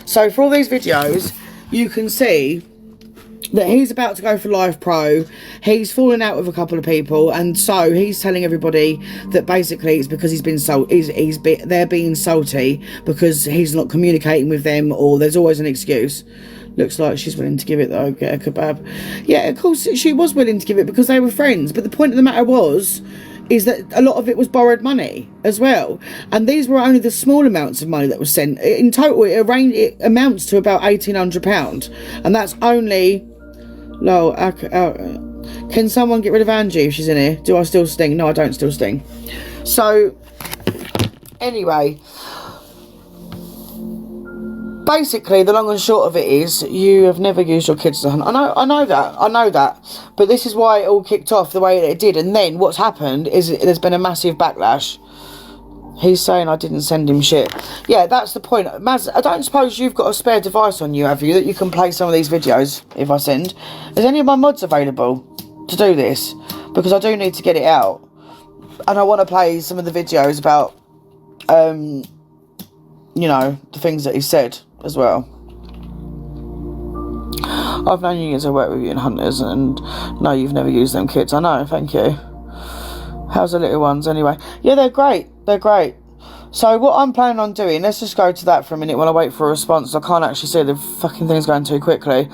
So for all these videos, you can see that he's about to go for live pro. He's fallen out with a couple of people, and so he's telling everybody that basically it's because they're being salty because he's not communicating with them, or there's always an excuse. Looks like she's willing to give it though, get a kebab. Yeah, of course she was willing to give it because they were friends. But the point of the matter is that a lot of it was borrowed money as well. And these were only the small amounts of money that was sent. In total, it amounts to about £1,800. And that's only... No, can someone get rid of Angie if she's in here? Do I still sting? No, I don't still sting. So, anyway... Basically, the long and short of it is, you have never used your kids to hunt. I know that. But this is why it all kicked off the way that it did. And then what's happened is there's been a massive backlash. He's saying I didn't send him shit. Yeah, that's the point. Maz, I don't suppose you've got a spare device on you, have you, that you can play some of these videos if I send? Is any of my mods available to do this? Because I do need to get it out. And I want to play some of the videos about, you know, the things that he said as well. I've known you as I work with you in Hunters, and no, you've never used them kits. I know, thank you. How's the little ones anyway? Yeah, they're great. They're great. So what I'm planning on doing, let's just go to that for a minute while I wait for a response. I can't actually see the fucking things going too quickly.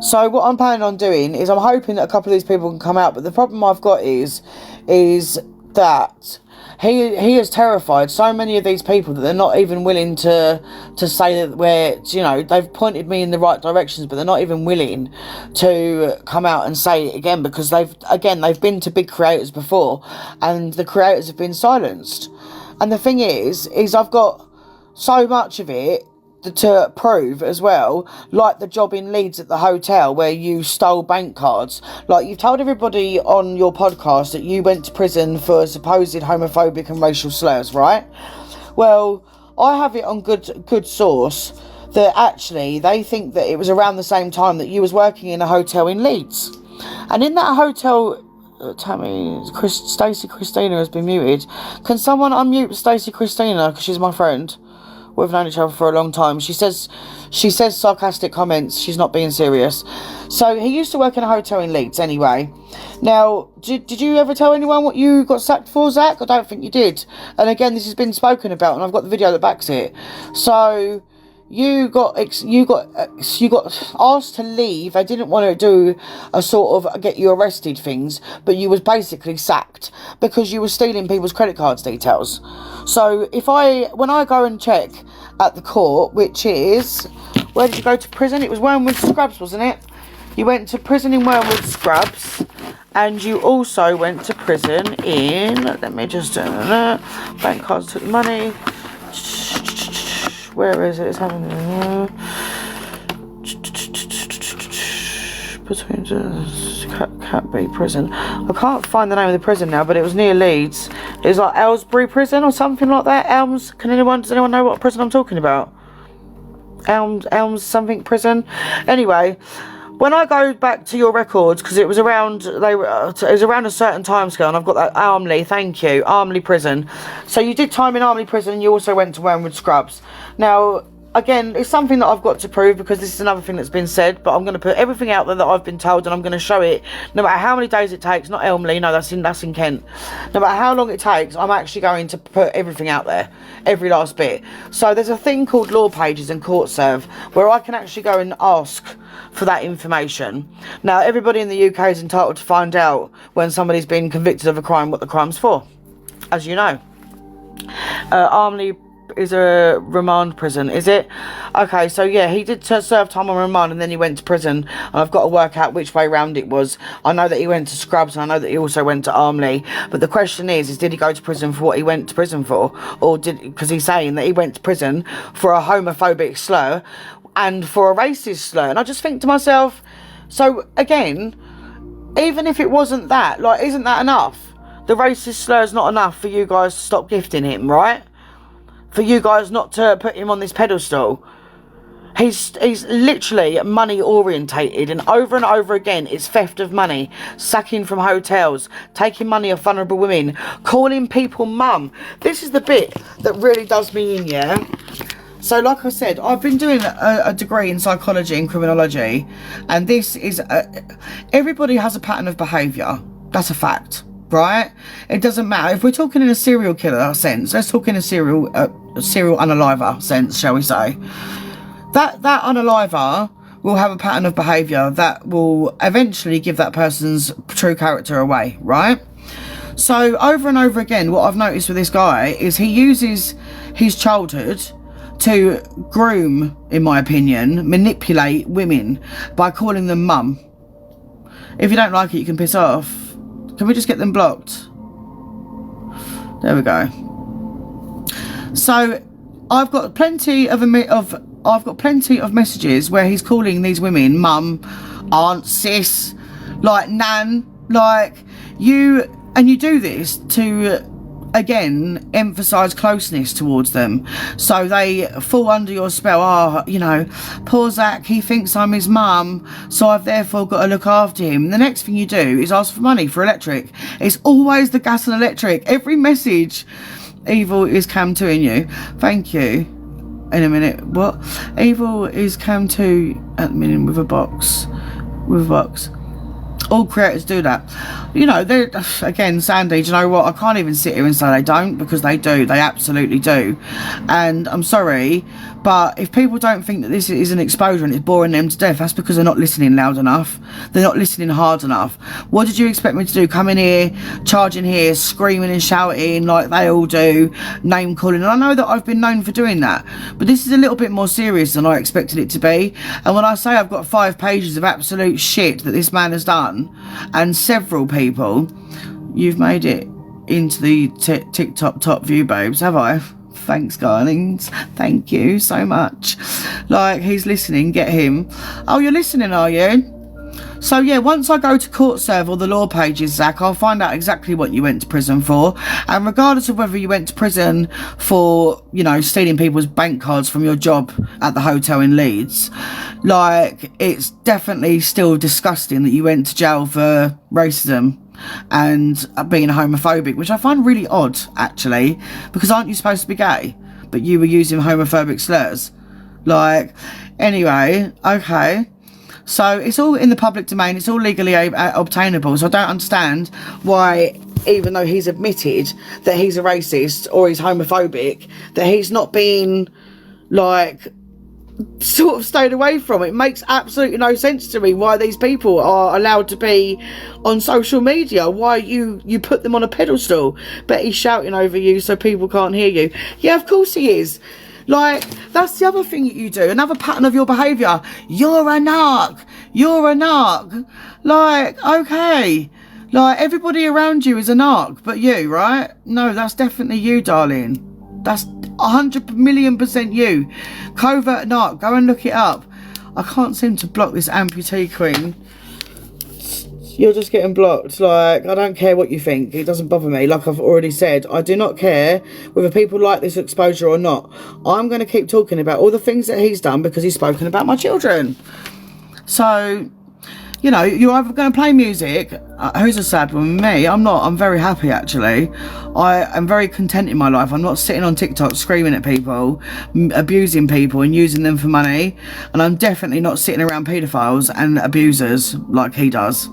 So what I'm planning on doing is I'm hoping that a couple of these people can come out, but the problem I've got is that he has terrified so many of these people that they're not even willing to say that you know, they've pointed me in the right directions, but they're not even willing to come out and say it again, because they've been to big creators before and the creators have been silenced. And the thing is I've got so much of it to prove as well, like the job in Leeds at the hotel where you stole bank cards. Like, you've told everybody on your podcast that you went to prison for supposed homophobic and racial slurs, right? Well, I have it on good source that actually they think that it was around the same time that you was working in a hotel in Leeds. And in that hotel, Tammy, Stacey Christina has been muted. Can someone unmute Stacey Christina, because she's my friend? We've known each other for a long time. She says sarcastic comments. She's not being serious. So he used to work in a hotel in Leeds anyway. Now, did you ever tell anyone what you got sacked for, Zach? I don't think you did. And again, this has been spoken about, and I've got the video that backs it. So you got asked to leave. They didn't want to do a sort of get you arrested things, but you was basically sacked because you were stealing people's credit cards details. So when I go and check at the court, which is, where did you go to prison? It was Wormwood Scrubs, wasn't it? You went to prison in Wormwood Scrubs, and you also went to prison in, let me just bank cards took the money. Where is it? It's having between Catby prison. I can't find the name of the prison now, but it was near Leeds. It was like Aylesbury prison or something like that. Elms. Does anyone know what prison I'm talking about? Elms something prison. Anyway, when I go back to your records, because it was around a certain time scale, and I've got that Armley. Thank you, Armley prison. So you did time in Armley prison, and you also went to Wormwood Scrubs. Now, again, it's something that I've got to prove, because this is another thing that's been said, but I'm going to put everything out there that I've been told, and I'm going to show it, no matter how many days it takes. Not Elmley, no, that's in Kent. No matter how long it takes, I'm actually going to put everything out there, every last bit. So there's a thing called Law Pages and CourtServe, where I can actually go and ask for that information. Now, everybody in the UK is entitled to find out when somebody's been convicted of a crime, what the crime's for, as you know. Armley is a remand prison, is it? Okay, so yeah, he did serve time on remand, and then he went to prison, and I've got to work out which way round it was. I know that he went to Scrubs, and I know that he also went to Armley, but the question is did he go to prison for what he went to prison for, or because he's saying that he went to prison for a homophobic slur and for a racist slur? And I just think to myself, so again, even if it wasn't that, like, isn't that enough? The racist slur is not enough for you guys to stop gifting him, right? For you guys not to put him on this pedestal. He's literally money orientated, and over again it's theft of money, sacking from hotels, taking money off vulnerable women, calling people mum. This is the bit that really does me in, yeah? So like I said, I've been doing a degree in psychology and criminology, and this is everybody has a pattern of behaviour. That's a fact, right? It doesn't matter if we're talking in a serial killer sense. Let's talk in a serial unaliver sense, shall we say? That unaliver will have a pattern of behaviour that will eventually give that person's true character away, right? So over and over again, what I've noticed with this guy is he uses his childhood to groom, in my opinion, manipulate women by calling them mum. If you don't like it, you can piss off. Can we just get them blocked? There we go. So I've got plenty of messages where he's calling these women mum, aunt, sis, like nan, like you, and you do this to again emphasize closeness towards them, so they fall under your spell. Oh, you know, poor Zach, he thinks I'm his mum, so I've therefore got to look after him. And the next thing you do is ask for money for electric. It's always the gas and electric. Every message. Evil is Cam 2 in you. Thank you. In a minute. What? Evil is Cam 2 at the minute with a box. All creators do that. You know, they're, again, Sandy, do you know what? I can't even sit here and say they don't, because they do. They absolutely do. And I'm sorry, but if people don't think that this is an exposure and it's boring them to death, that's because they're not listening loud enough. They're not listening hard enough. What did you expect me to do? Come in here, charging here, screaming and shouting like they all do, name calling. And I know that I've been known for doing that, but this is a little bit more serious than I expected it to be. And when I say I've got 5 pages of absolute shit that this man has done, and several people, you've made it into the TikTok top view, babes, have I? Thanks, darlings. Thank you so much. Like, he's listening. Get him. Oh, you're listening, are you? So yeah, once I go to CourtServe or the Law Pages, Zach, I'll find out exactly what you went to prison for. And regardless of whether you went to prison for, you know, stealing people's bank cards from your job at the hotel in Leeds, like, it's definitely still disgusting that you went to jail for racism and being homophobic, which I find really odd, actually, because aren't you supposed to be gay? But you were using homophobic slurs. Like, anyway, okay. So it's all in the public domain. It's all legally obtainable. So I don't understand why, even though he's admitted that he's a racist or he's homophobic, that he's not being, like, sort of stayed away from it. It makes absolutely no sense to me why these people are allowed to be on social media. Why you put them on a pedestal. But he's shouting over you so people can't hear you. Yeah, of course he is. Like, that's the other thing that you do. Another pattern of your behaviour. You're a narc. You're a narc. Like, okay. Like, everybody around you is a narc, but you, right? No, that's definitely you, darling. That's 100 million% you. Covert narc. Go and look it up. I can't seem to block this amputee queen. You're just getting blocked. Like, I don't care what you think. It doesn't bother me. Like I've already said, I do not care whether people like this exposure or not. I'm going to keep talking about all the things that he's done because he's spoken about my children. So, you know, you're either going to play music. Who's a sad one? Me. I'm not. I'm very happy, actually. I am very content in my life. I'm not sitting on TikTok screaming at people, abusing people and using them for money. And I'm definitely not sitting around paedophiles and abusers like he does.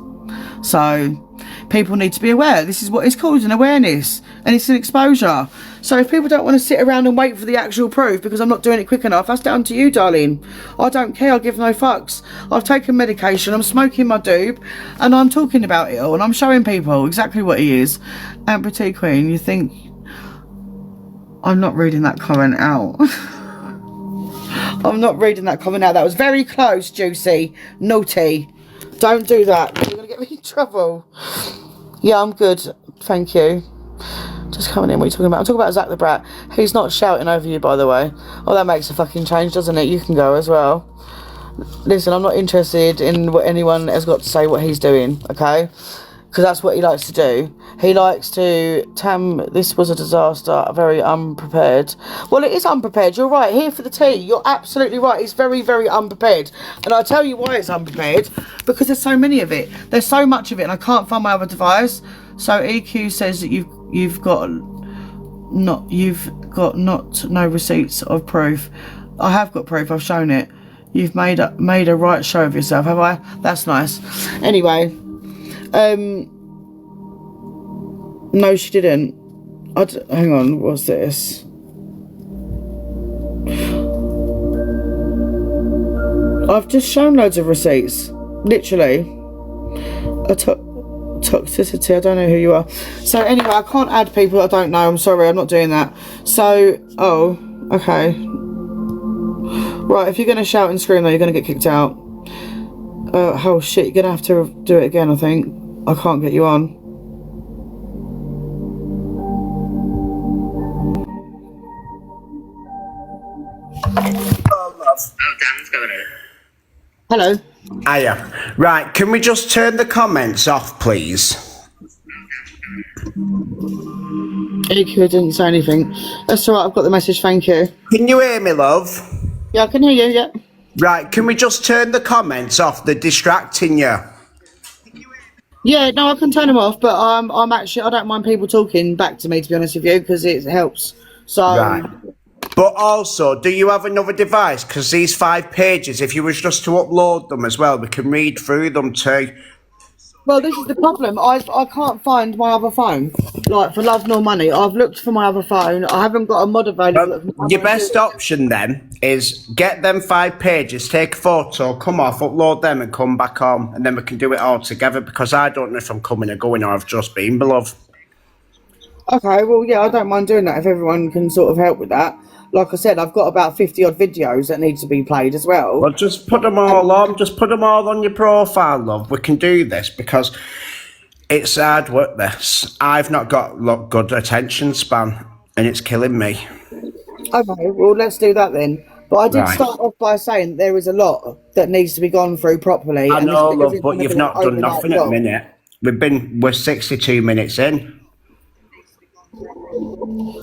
So people need to be aware. This is what it's called, an awareness, and it's an exposure. So if people don't want to sit around and wait for the actual proof because I'm not doing it quick enough, that's down to you, darling. I don't care. I give no fucks. I've taken medication, I'm smoking my doob, and I'm talking about it all, and I'm showing people exactly what he is. Amputee queen, you think I'm not reading that comment out? I'm not reading that comment out. That was very close, Juicy. Naughty. Don't do that. You're going to get me in trouble. Yeah, I'm good. Thank you. Just coming in. What are you talking about? I'm talking about Zach the Brat. He's not shouting over you, by the way. Oh, that makes a fucking change, doesn't it? You can go as well. Listen, I'm not interested in what anyone has got to say what he's doing, okay? Because that's what he likes to do. He likes to, Tam, this was a disaster, very unprepared. Well, it is unprepared. You're right. Here for the tea. You're absolutely right. It's very, very unprepared. And I'll tell you why it's unprepared. Because there's so many of it. There's so much of it, and I can't find my other device. So EQ says that you've got no receipts of proof. I have got proof. I've shown it. You've made a right show of yourself, have I? That's nice. Anyway. No, she didn't. Hang on, what's this? I've just shown loads of receipts. Literally. Toxicity, I don't know who you are. So anyway, I can't add people I don't know. I'm sorry, I'm not doing that. So, oh, okay. Right, if you're going to shout and scream though, you're going to get kicked out. Oh shit, you're going to have to do it again, I think. I can't get you on. Oh, love. Oh, Dan's going in. Hello. Hiya. Right, can we just turn the comments off, please? EQ didn't say anything. That's alright, I've got the message, thank you. Can you hear me, love? Yeah, I can hear you, yeah. Right, can we just turn the comments off? They're distracting you. Yeah, no, I can turn them off, but I'm actually, I don't mind people talking back to me, to be honest with you, because it helps. So. Right. But also, do you have another device? Because these 5 pages, if you was just to upload them as well, we can read through them too. Well, this is the problem. I can't find my other phone. Like, for love nor money. I've looked for my other phone. I haven't got a mod available. Well, your best option then is get them 5 pages, take a photo, come off, upload them and come back on. And then we can do it all together because I don't know if I'm coming or going or I've just been, beloved. Okay, well, yeah, I don't mind doing that if everyone can sort of help with that. Like I said, I've got about 50 odd videos that need to be played as well. Well, just put them all on. Just put them all on your profile, love. We can do this because it's hard work, this. I've not got good attention span and it's killing me. Okay, well, let's do that then. But I did start off by saying that there is a lot that needs to be gone through properly. I know, love, but you've not done overnight nothing at the minute. We're 62 minutes in.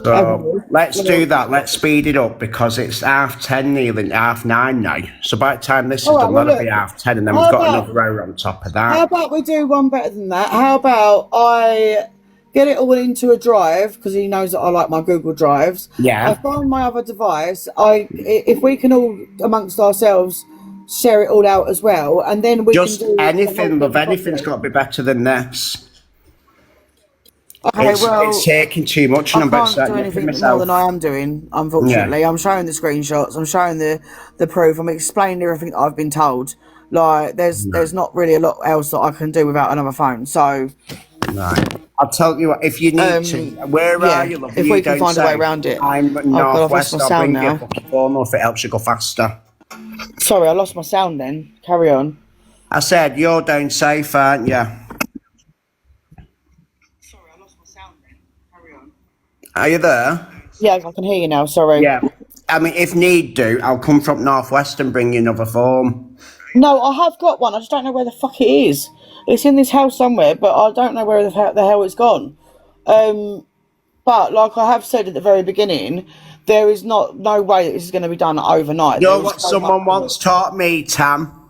So let's do that. Let's speed it up because it's 10:30, nearly 9:30 now. So by the time this is done, that'll be 10:30, and then we've got another hour on top of that. How about we do one better than that? How about I get it all into a drive because he knows that I like my Google Drives. Yeah. I find my other device. If we can all amongst ourselves share it all out as well, and then we just can do anything, love. Anything's got to be better than this. Okay, it's taking too much, and I'm about to start do anything myself. more than I am doing, unfortunately. Yeah. I'm showing the screenshots, I'm showing the proof, I'm explaining everything that I've been told. Like, there's not really a lot else that I can do without another phone, so... Right. I'll tell you what, if you need to, where are you, love? If we can find a way around it. I'm northwest, I'll bring you a fucking phone if it helps you go faster. Sorry, I lost my sound then. Carry on. I said, you're down safe, aren't you? Are you there? Yeah, I can hear you now, sorry. Yeah. I mean, if need do, I'll come from Northwest and bring you another form. No, I have got one. I just don't know where the fuck it is. It's in this house somewhere, but I don't know where the hell it's gone. But like I have said at the very beginning, there is no way that this is going to be done overnight. You know There is what so someone much- once taught me, Tam?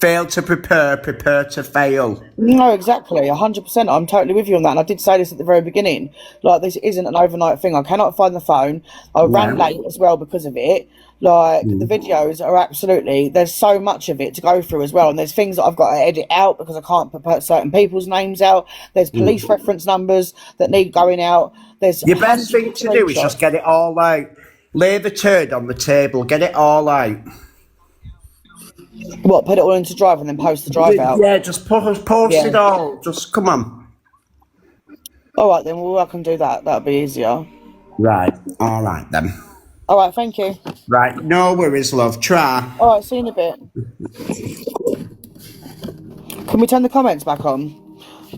Fail to prepare, prepare to fail. No, exactly, 100%. I'm totally with you on that, and I did say this at the very beginning. Like, this isn't an overnight thing. I cannot find the phone. I ran late as well because of it. Like, the videos are absolutely, there's so much of it to go through as well, and there's things that I've got to edit out because I can't put certain people's names out. There's police reference numbers that need going out. There's Your best thing to do is just get it all out. Lay the turd on the table, get it all out. What, put it all into Drive and then post the Drive out? Yeah, just post Yeah. it all. Just come on. All right, then, well, I can do that. That'll be easier. Right, all right then. All right, thank you. Right, no worries, love. Try. All right, see you in a bit. Can we turn the comments back on?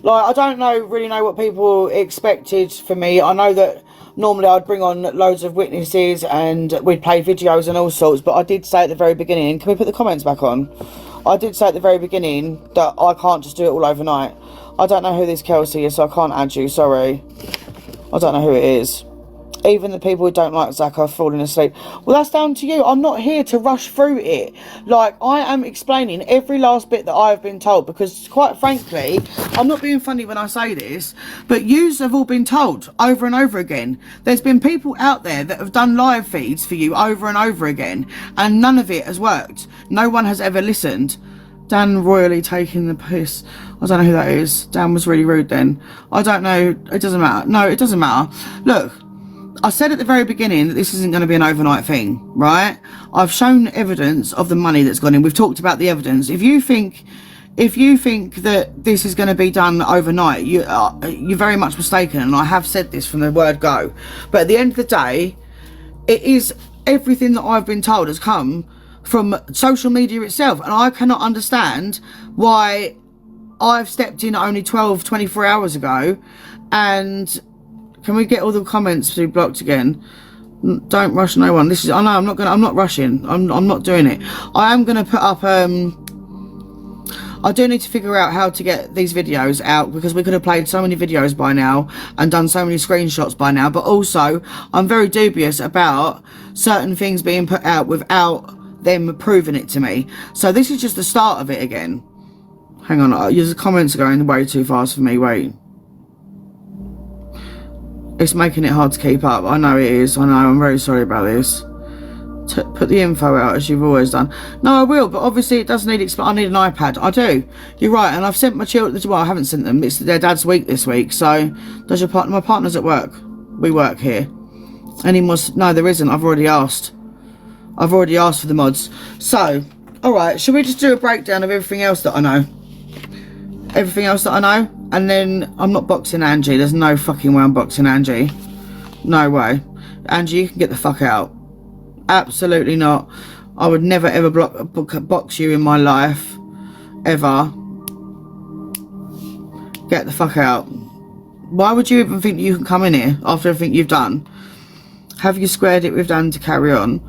Like, I don't really know what people expected from me. I know that normally I'd bring on loads of witnesses and we'd play videos and all sorts, but I did say at the very beginning, can we put the comments back on? I did say at the very beginning that I can't just do it all overnight. I don't know who this Kelsey is, so I can't add you, sorry. I don't know who it is. Even the people who don't like Zach are falling asleep. Well, that's down to you. I'm not here to rush through it. Like, I am explaining every last bit that I've been told because, quite frankly, I'm not being funny when I say this, but yous have all been told over and over again. There's been people out there that have done live feeds for you over and over again, and none of it has worked. No one has ever listened. Dan royally taking the piss. I don't know who that is. Dan was really rude then. I don't know. It doesn't matter. No, it doesn't matter. Look, I said at the very beginning that this isn't going to be an overnight thing, right? I've shown evidence of the money that's gone in. We've talked about the evidence. If you think that this is going to be done overnight, you're very much mistaken. And I have said this from the word go. But at the end of the day, it is everything that I've been told has come from social media itself. And I cannot understand why I've stepped in only 24 hours ago. And can we get all the comments to be blocked again? Don't rush no one. This is, I know I'm not rushing. I'm not doing it. I am going to put up, I do need to figure out how to get these videos out because we could have played so many videos by now and done so many screenshots by now. But also, I'm very dubious about certain things being put out without them proving it to me. So this is just the start of it again. Hang on, the comments are going way too fast for me. Wait. It's making it hard to keep up. I know it is. I know. I'm very sorry about this. Put the info out as you've always done. No, I will, but obviously it does need I need an iPad. I do. You're right, and I've sent my children. Well, I haven't sent them. It's their dad's week this week. So, does your partner? My partner's at work. We work here. Any mods? No, there isn't. I've already asked. I've already asked for the mods. So, all right. Should we just do a breakdown of everything else that I know? Everything else that I know, and then I'm not boxing Angie. There's no fucking way I'm boxing Angie. No way. Angie, you can get the fuck out. Absolutely not. I would never ever box you in my life. Ever. Get the fuck out. Why would you even think that you can come in here after everything you've done? Have you squared it with Dan to carry on?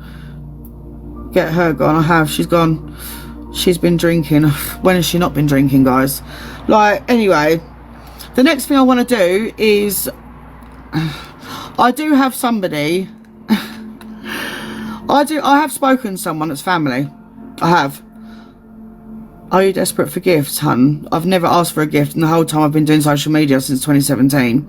Get her gone. I have. She's gone. She's been drinking. When has she not been drinking, guys? Like, anyway, the next thing I want to do is I do have somebody. I have spoken to someone that's family. I have. Are you desperate for gifts, hun? I've never asked for a gift in the whole time I've been doing social media since 2017.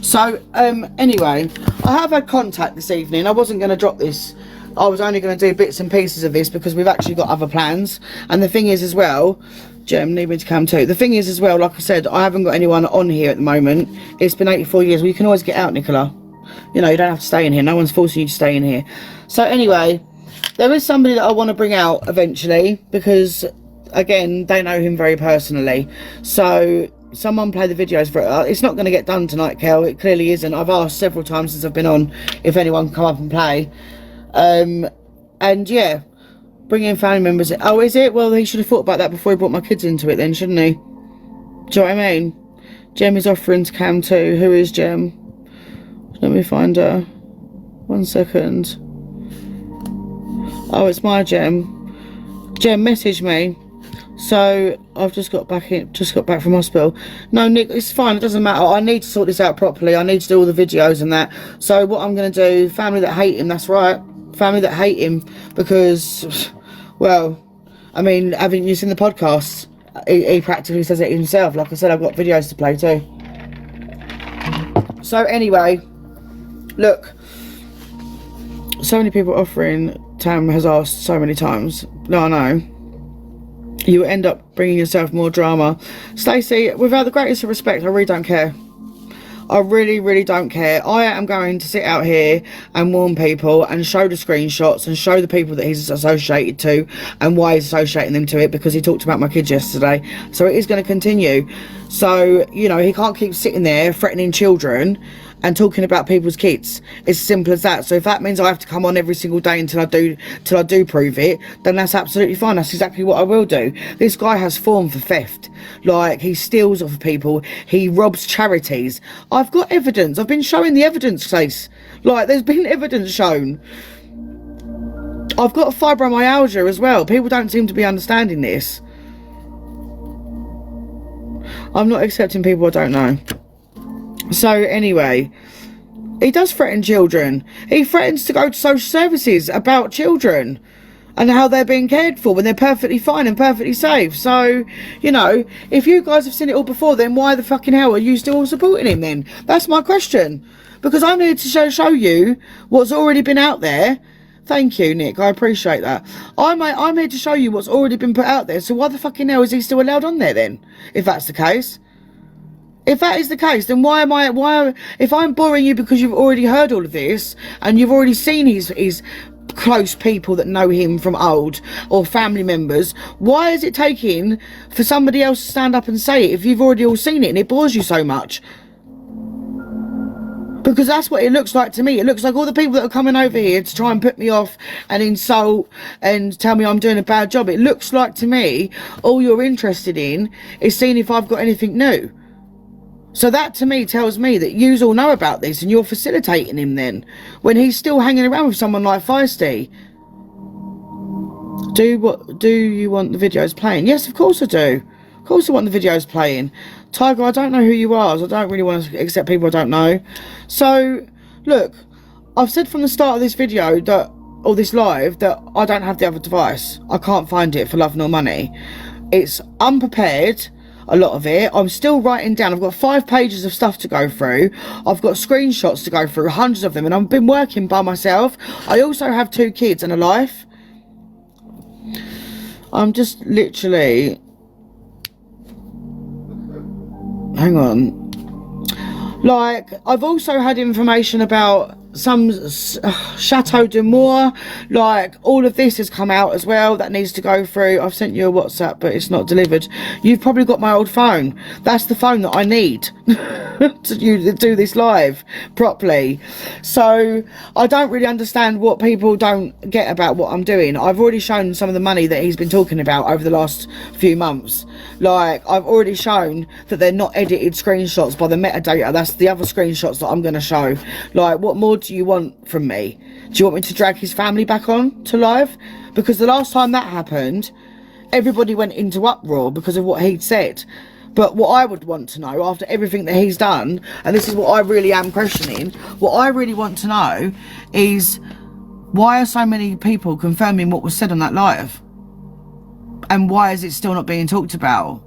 So, anyway, I have had contact this evening. I wasn't going to drop this. I was only going to do bits and pieces of this because we've actually got other plans. And the thing is as well, Jem, need me to come too. The thing is as well, like I said, I haven't got anyone on here at the moment. It's been 84 years. Well, you can always get out, Nicola. You know, you don't have to stay in here. No one's forcing you to stay in here. So anyway, there is somebody that I want to bring out eventually because, again, they know him very personally. So someone play the videos for it. It's not going to get done tonight, Kel. It clearly isn't. I've asked several times since I've been on if anyone can come up and play. And yeah, bring in family members. Oh, is it? Well, he should have thought about that before he brought my kids into it then, shouldn't he? Do you know what I mean? Jem is offering to Cam too. Who is Jem? Let me find her. 1 second. Oh, it's my Gem. Gem messaged me. So I've just got back from hospital. No, Nick, it's fine. It doesn't matter. I need to sort this out properly. I need to do all the videos and that. So what I'm going to do, family that hate him, that's right. Family that hate him because, well, I mean, haven't you seen the podcast? He practically says it himself. Like I said, I've got videos to play too. So anyway, look. So many people offering, Tam has asked so many times. No, I know. You end up bringing yourself more drama. Stacey, without the greatest of respect, I really don't care. I really, really don't care. I am going to sit out here and warn people and show the screenshots and show the people that he's associated to and why he's associating them to it, because he talked about my kids yesterday. So it is going to continue. So, you know, he can't keep sitting there threatening children and talking about people's kids. It's simple as that. So if that means I have to come on every single day until I do prove it, then that's absolutely fine. That's exactly what I will do. This guy has form for theft. Like, he steals off of people. He robs charities. I've got evidence. I've been showing the evidence case. Like, there's been evidence shown. I've got fibromyalgia as well. People don't seem to be understanding this. I'm not accepting people I don't know. So anyway, he does threaten children. He threatens to go to social services about children and how they're being cared for when they're perfectly fine and perfectly safe. So, you know, if you guys have seen it all before, then why the fucking hell are you still supporting him then? That's my question. Because I'm here to show you what's already been out there. Thank you, Nick. I appreciate that. I'm here to show you what's already been put out there. So why the fucking hell is he still allowed on there then? If that's the case. If that is the case, then if I'm boring you because you've already heard all of this and you've already seen his close people that know him from old or family members, why is it taking for somebody else to stand up and say it if you've already all seen it and it bores you so much? Because that's what it looks like to me. It looks like all the people that are coming over here to try and put me off and insult and tell me I'm doing a bad job. It looks like to me all you're interested in is seeing if I've got anything new. So that to me tells me that yous all know about this and you're facilitating him then, when he's still hanging around with someone like Feisty. Do you want the videos playing? Yes, of course I do. Of course I want the videos playing. Tiger, I don't know who you are, so I don't really want to accept people I don't know. So, look, I've said from the start of this video that, or this live, that I don't have the other device. I can't find it for love nor money. It's unprepared. A lot of it. I'm still writing down. I've got 5 pages of stuff to go through. I've got screenshots to go through, hundreds of them, and I've been working by myself. I also have 2 kids and a life. I'm just literally... Hang on. Like, I've also had information about some Chateau d'Amour. Like, all of this has come out as well that needs to go through. I've sent you a WhatsApp, but it's not delivered. You've probably got my old phone. That's the phone that I need to do this live properly. So I don't really understand what people don't get about what I'm doing. I've already shown some of the money that he's been talking about over the last few months. Like, I've already shown that they're not edited screenshots by the metadata. That's the other screenshots that I'm going to show. Like, what more do you want from me? Do you want me to drag his family back on to live? Because the last time that happened, everybody went into uproar because of what he'd said. But what I would want to know, after everything that he's done, and this is what I really am questioning, what I really want to know is, why are so many people confirming what was said on that live? And why is it still not being talked about?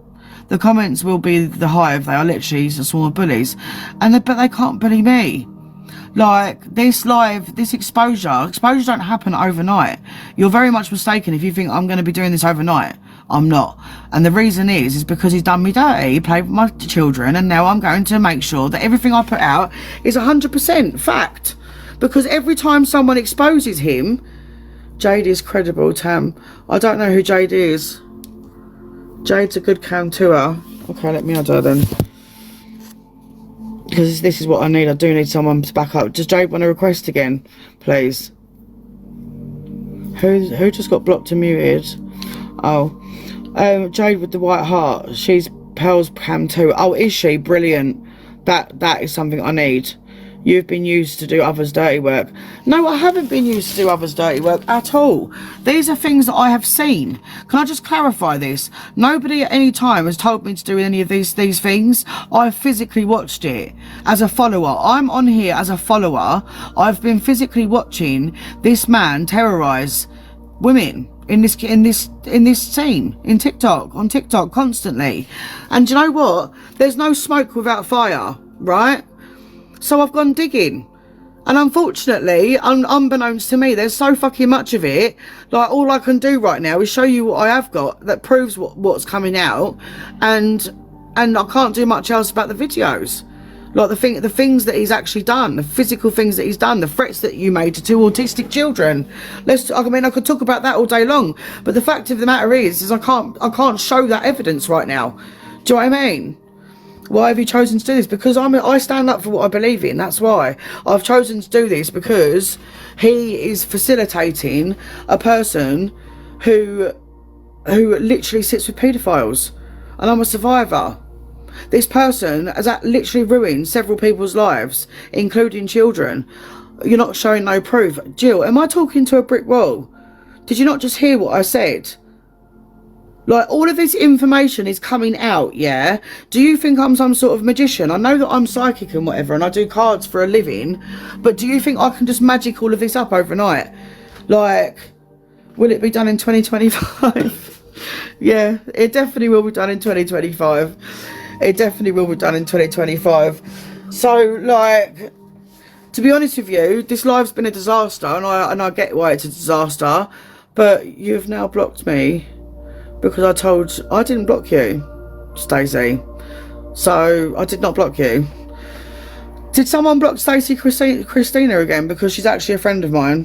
The comments will be the hive. They are literally a swarm of bullies. But they can't bully me. Like, this live, this exposure don't happen overnight. You're very much mistaken if you think I'm going to be doing this overnight. I'm not. And the reason is because he's done me dirty. He played with my children, and now I'm going to make sure that everything I put out is 100% fact. Because every time someone exposes him, Jade is credible, Tam. I don't know who Jade is. Jade's a good cam tour. Okay, let me add her then. Because this is what I need. I do need someone to back up. Does Jade want to request again, please? Who just got blocked and muted? Oh, Jade with the white heart. She's Pearl's cam too. Oh, is she? Brilliant. That is something I need. You've been used to do others' dirty work. No, I haven't been used to do others' dirty work at all. These are things that I have seen. Can I just clarify this? Nobody at any time has told me to do any of these things. I've physically watched it as a follower. I'm on here as a follower. I've been physically watching this man terrorise women in this scene on TikTok constantly. And you know what? There's no smoke without fire, right? So I've gone digging, and unfortunately, unbeknownst to me, there's so fucking much of it. Like, all I can do right now is show you what I have got that proves what's coming out, and I can't do much else about the videos. Like the things that he's actually done, the physical things that he's done, the threats that you made to two autistic children. I mean, I could talk about that all day long, but the fact of the matter is I can't show that evidence right now. Do you know what I mean? Why have you chosen to do this? Because I stand up for what I believe in. That's why I've chosen to do this, because he is facilitating a person who literally sits with paedophiles, and I'm a survivor. This person has literally ruined several people's lives, including children. You're not showing no proof. Jill, am I talking to a brick wall? Did you not just hear what I said? Like, all of this information is coming out, yeah? Do you think I'm some sort of magician? I know that I'm psychic and whatever, and I do cards for a living, but do you think I can just magic all of this up overnight? Like, will it be done in 2025? Yeah, it definitely will be done in 2025. It definitely will be done in 2025. So, like, to be honest with you, this live's been a disaster, and I get why it's a disaster, but you've now blocked me. Because I didn't block you, Stacey. So I did not block you. Did someone block Stacey Christina again? Because she's actually a friend of mine.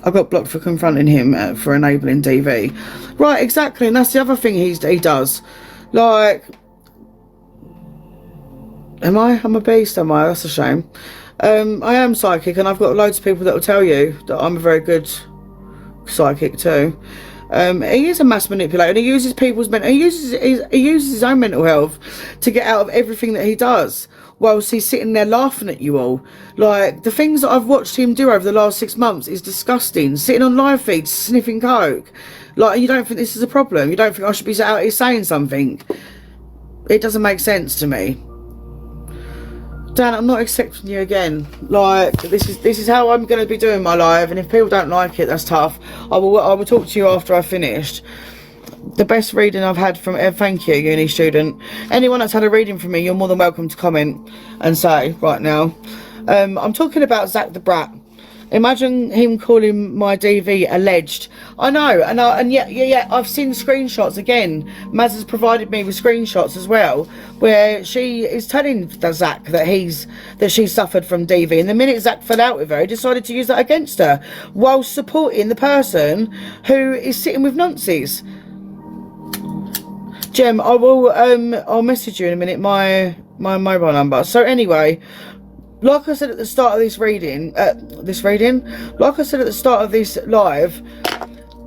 I got blocked for confronting him for enabling DV. Right, exactly. And that's the other thing he does. Like, I'm a beast, am I? That's a shame. I am psychic, and I've got loads of people that will tell you that I'm a very good psychic too. He is a mass manipulator, and he uses people's he uses his own mental health to get out of everything that he does, whilst he's sitting there laughing at you all. Like, the things that I've watched him do over the last 6 months is disgusting. Sitting on live feeds, sniffing coke. Like, you don't think this is a problem? You don't think I should be out here saying something? It doesn't make sense to me. Dan, I'm not accepting you again. Like, this is how I'm going to be doing my live, and if people don't like it, that's tough. I will talk to you after I've finished. The best reading I've had from thank you, uni student. Anyone that's had a reading from me, you're more than welcome to comment and say right now. I'm talking about Zach the Brat. Imagine him calling my DV alleged. I know, and yeah, I've seen screenshots again. Maz has provided me with screenshots as well, where she is telling Zach that she suffered from DV, and the minute Zach fell out with her, he decided to use that against her, while supporting the person who is sitting with nonces. Jem, I will I'll message you in a minute my mobile number. So anyway, like I said at the start of this reading, like I said at the start of this live,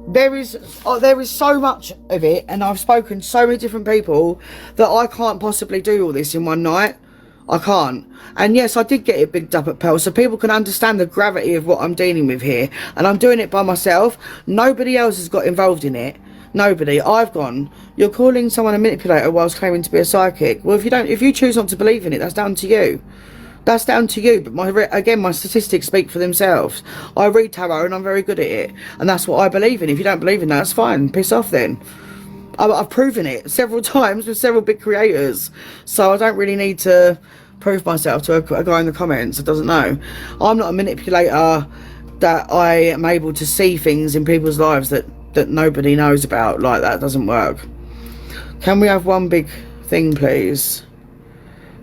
there is so much of it, and I've spoken to so many different people that I can't possibly do all this in one night. I can't. And yes, I did get it bigged up at Pearl, so people can understand the gravity of what I'm dealing with here. And I'm doing it by myself. Nobody else has got involved in it. Nobody. I've gone, you're calling someone a manipulator whilst claiming to be a psychic. Well, if you choose not to believe in it, that's down to you. That's down to you, but my statistics speak for themselves. I read tarot and I'm very good at it, and that's what I believe in. If you don't believe in that, that's fine. Piss off then. I've proven it several times with several big creators, so I don't really need to prove myself to a guy in the comments that doesn't know. I'm not a manipulator. That I am able to see things in people's lives that nobody knows about. Like, that doesn't work. Can we have one big thing, please?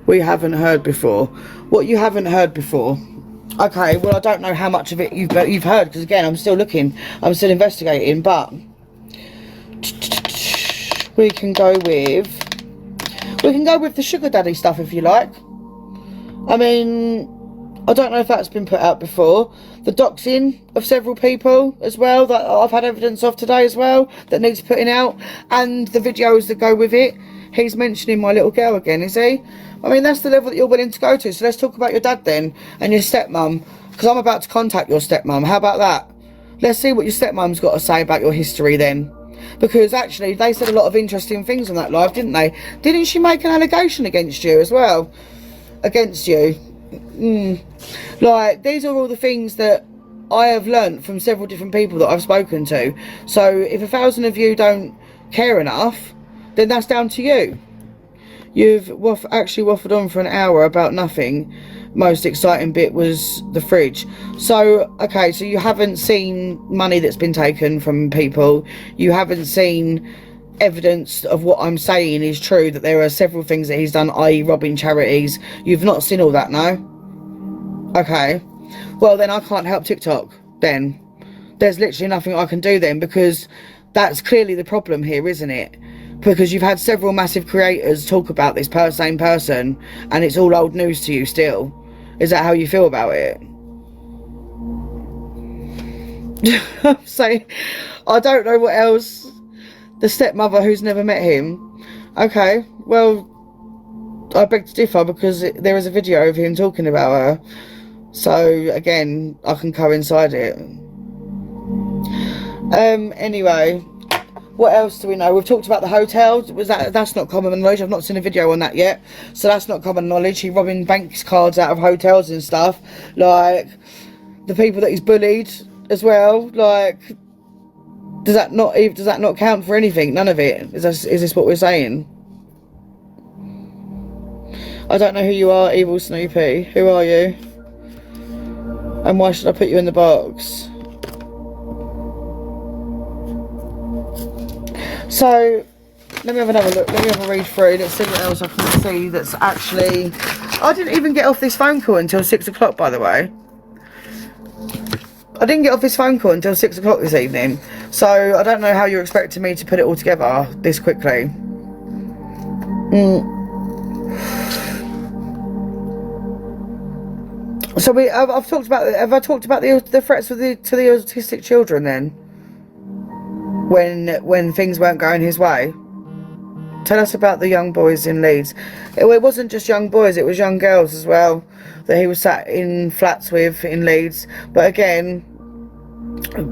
We haven't heard before. What you haven't heard before? Okay, well, I don't know how much of it you've heard, because again, I'm still looking, I'm still investigating, but we can go with the sugar daddy stuff if you like. I mean, I don't know if that's been put out before. The doxing of several people as well, that I've had evidence of today as well, that needs putting out, and the videos that go with it. he's mentioning my little girl again, is he? I mean, that's the level that you're willing to go to. So let's talk about your dad then, and your stepmum, because I'm about to contact your stepmum. How about that? Let's see what your stepmum's got to say about your history then. Because actually, they said a lot of interesting things on that live, didn't they? Didn't she make an allegation against you as well? Against you? Like, these are all the things that I have learnt from several different people that I've spoken to. So if 1,000 of you don't care enough, then that's down to you. You've actually waffled on for an hour about nothing. Most exciting bit was the fridge. So, okay, so you haven't seen money that's been taken from people. You haven't seen evidence of what I'm saying is true, that there are several things that he's done, i.e. robbing charities. You've not seen all that, no? Okay. Well, then I can't help TikTok, then. There's literally nothing I can do then, because that's clearly the problem here, isn't it? Because you've had several massive creators talk about this same person, and it's all old news to you still. Is that how you feel about it? So, I don't know what else. The stepmother who's never met him. Okay, well, I beg to differ, because there is a video of him talking about her. So, again, I can coincide it. Anyway, what else do we know? We've talked about the hotel. That's not common knowledge. I've not seen a video on that yet. So that's not common knowledge. He robbing bank cards out of hotels and stuff. Like, the people that he's bullied as well. Like, does that not count for anything? None of it. Is this what we're saying? I don't know who you are, Evil Snoopy. Who are you? And why should I put you in the box? So, let me have another look. Let me have a read through. Let's see what else I can see that's actually... I didn't even get off this phone call until 6 o'clock, by the way. I didn't get off this phone call until 6 o'clock this evening. So, I don't know how you're expecting me to put it all together this quickly. So, I've talked about... Have I talked about the threats to the autistic children then? When things weren't going his way? Tell us about the young boys in Leeds. It wasn't just young boys, it was young girls as well that he was sat in flats with in Leeds. But again,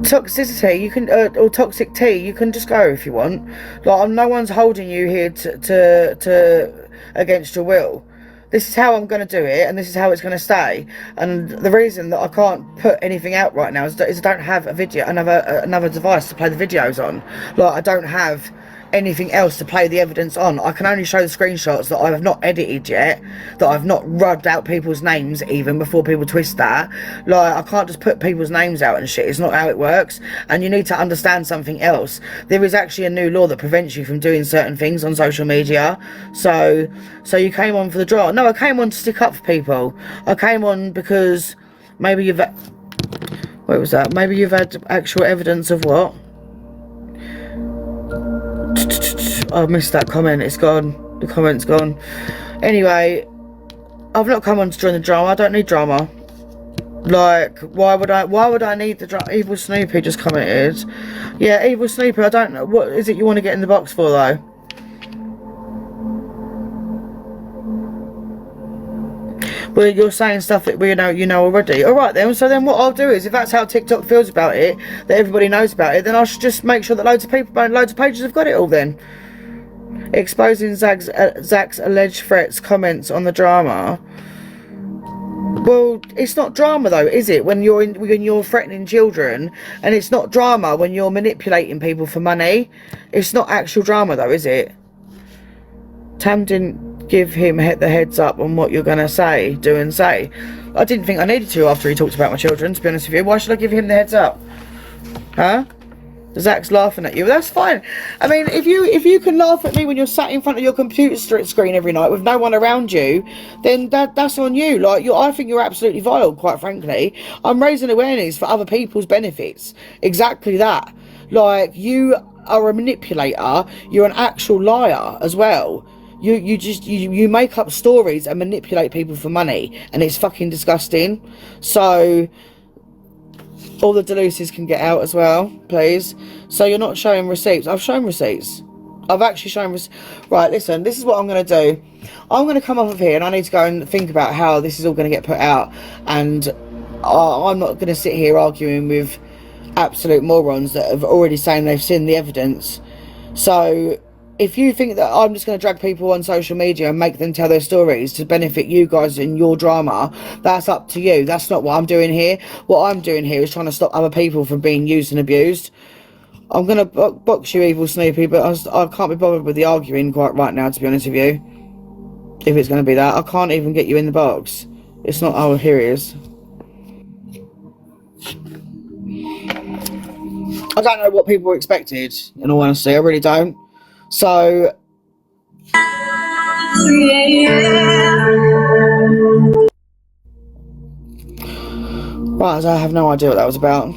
toxicity, you can or toxic tea, you can just go if you want. Like, no one's holding you here to against your will. This is how I'm going to do it, and this is how it's going to stay. And the reason that I can't put anything out right now is I don't have another device to play the videos on. Like, I don't have anything else to play the evidence on. I can only show the screenshots that I have not edited yet, that I've not rubbed out people's names even before people twist that. Like, I can't just put people's names out and shit. It's not how it works. And you need to understand something else. There is actually a new law that prevents you from doing certain things on social media. So you came on for the drama. No, I came on to stick up for people. I came on because maybe you've... What was that? Maybe you've had actual evidence of what? I missed that comment. It's gone. The comment's gone. Anyway, I've not come on to join the drama. I don't need drama. Like, why would I need the drama? Evil Snoopy just commented. Yeah, Evil Snoopy, I don't know. What is it you want to get in the box for, though? Well, you're saying stuff that you know already. Alright then, so then what I'll do is, if that's how TikTok feels about it, that everybody knows about it, then I should just make sure that loads of pages have got it all then. Exposing Zach's alleged threats, comments on the drama. Well, it's not drama though, is it? When you're threatening children, and it's not drama when you're manipulating people for money. It's not actual drama though, is it? Tam didn't give him the heads up on what you're going to do and say. I didn't think I needed to after he talked about my children, to be honest with you. Why should I give him the heads up? Huh? Zach's laughing at you. Well, that's fine. I mean, if you can laugh at me when you're sat in front of your computer screen every night with no one around you, then that's on you. Like, I think you're absolutely vile, quite frankly. I'm raising awareness for other people's benefits. Exactly that. Like, you are a manipulator. You're an actual liar as well. You make up stories and manipulate people for money, and it's fucking disgusting. So all the deluces can get out as well, please. So you're not showing receipts. I've shown receipts. I've actually shown this. Right, listen, this is what I'm going to do. I'm going to come off of here and I need to go and think about how this is all going to get put out. And I'm not going to sit here arguing with absolute morons that have already saying they've seen the evidence. So if you think that I'm just going to drag people on social media and make them tell their stories to benefit you guys in your drama, that's up to you. That's not what I'm doing here. What I'm doing here is trying to stop other people from being used and abused. I'm going to box you, Evil Snoopy, but I can't be bothered with the arguing quite right now, to be honest with you. If it's going to be that. I can't even get you in the box. It's not... Oh, here he is. I don't know what people expected, in all honesty. I really don't. So... Right, so I have no idea what that was about.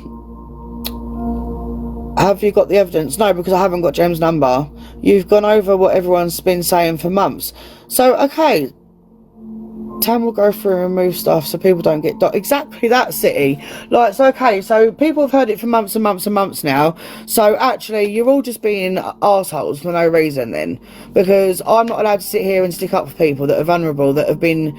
Have you got the evidence? No, because I haven't got Jem's number. You've gone over what everyone's been saying for months. So, okay. Tam will go through and remove stuff so people don't get... Exactly that, City. Like, so, okay, so people have heard it for months and months and months now. So, actually, you're all just being arseholes for no reason then. Because I'm not allowed to sit here and stick up for people that are vulnerable, that have been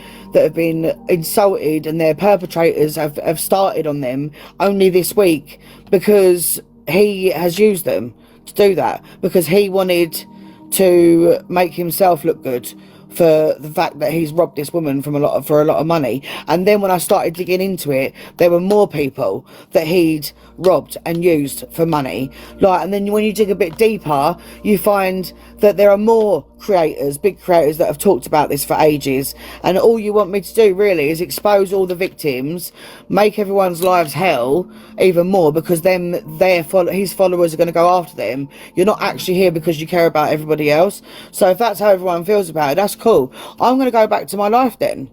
insulted, and their perpetrators have started on them only this week because... he has used them to do that because he wanted to make himself look good for the fact that he's robbed this woman for a lot of money. And then when I started digging into it, there were more people that he'd robbed and used for money. Like, and then when you dig a bit deeper, you find that there are more creators, big creators, that have talked about this for ages. And all you want me to do really is expose all the victims, make everyone's lives hell even more, because then his followers are going to go after them. You're not actually here because you care about everybody else. So if that's how everyone feels about it, that's cool. I'm going to go back to my life then.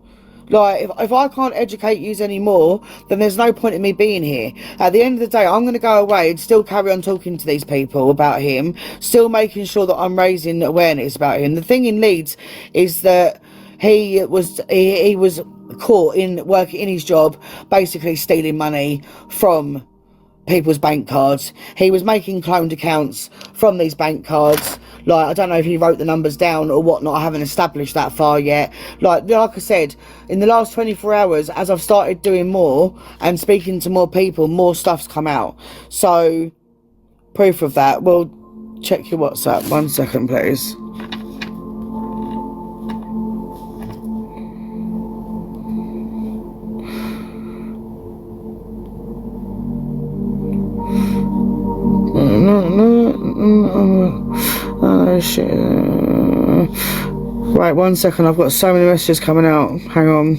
Like, if I can't educate yous anymore, then there's no point in me being here. At the end of the day, I'm going to go away and still carry on talking to these people about him, still making sure that I'm raising awareness about him. The thing in Leeds is that he was caught in working in his job, basically stealing money from people's bank cards. He was making cloned accounts from these bank cards. Like, I don't know if he wrote the numbers down or whatnot. I haven't established that far yet. Like I said, in the last 24 hours, as I've started doing more and speaking to more people, more stuff's come out. So, proof of that. Well, check your WhatsApp. 1 second, please. Oh shit. Right, 1 second, I've got so many messages coming out. Hang on.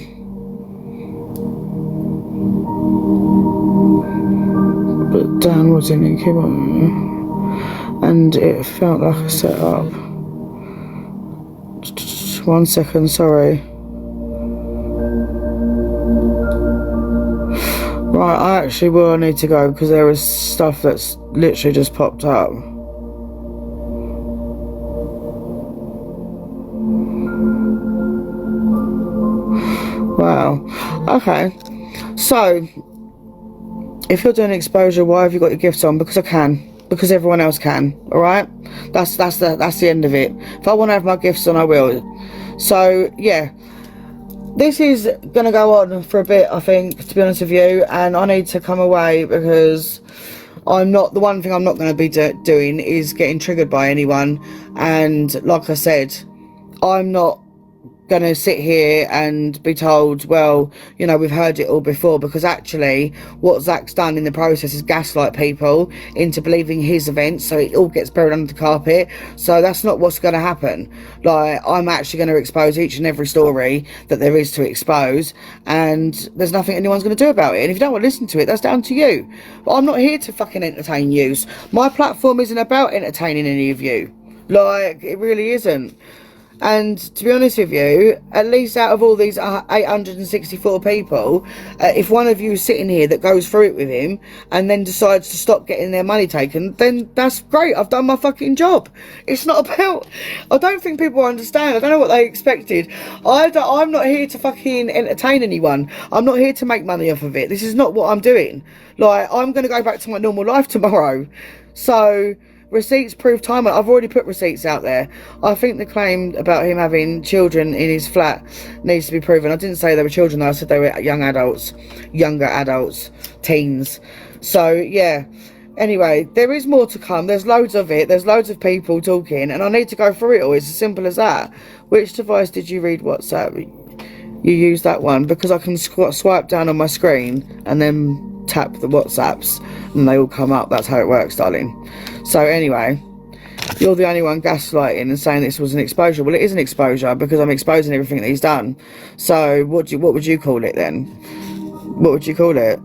But Dan was in it, and it felt like a setup. 1 second, sorry. Right, I actually will need to go because there is stuff that's literally just popped up. Wow. Okay. So, if you're doing exposure, why have you got your gifts on? Because I can. Because everyone else can. Alright? That's the end of it. If I want to have my gifts on, I will. So, yeah. This is going to go on for a bit, I think, to be honest with you. And I need to come away because the one thing I'm not going to be doing is getting triggered by anyone. And like I said, I'm not going to sit here and be told, well, you know, we've heard it all before, because actually what Zach's done in the process is gaslight people into believing his events, so it all gets buried under the carpet. So that's not what's going to happen. Like, I'm actually going to expose each and every story that there is to expose, and there's nothing anyone's going to do about it. And if you don't want to listen to it, that's down to you. But I'm not here to fucking entertain you. My platform isn't about entertaining any of you. Like, it really isn't. And to be honest with you, at least out of all these 864 people, if one of you is sitting here that goes through it with him and then decides to stop getting their money taken, then that's great. I've done my fucking job. It's not about... I don't think people understand. I don't know what they expected. I'm not here to fucking entertain anyone. I'm not here to make money off of it. This is not what I'm doing. Like, I'm going to go back to my normal life tomorrow. So... receipts prove time. I've already put receipts out there. I think the claim about him having children in his flat needs to be proven. I didn't say they were children though, I said they were young adults, younger adults, teens. So yeah, anyway, there is more to come. There's loads of it. There's loads of people talking, and I need to go through it all. It's as simple as that. Which device did you read WhatsApp? You use that one, because I can swipe down on my screen and then tap the WhatsApps and they all come up. That's how it works, darling. So anyway, you're the only one gaslighting and saying this was an exposure. Well, it is an exposure because I'm exposing everything that he's done. So what would you call it then? What would you call it?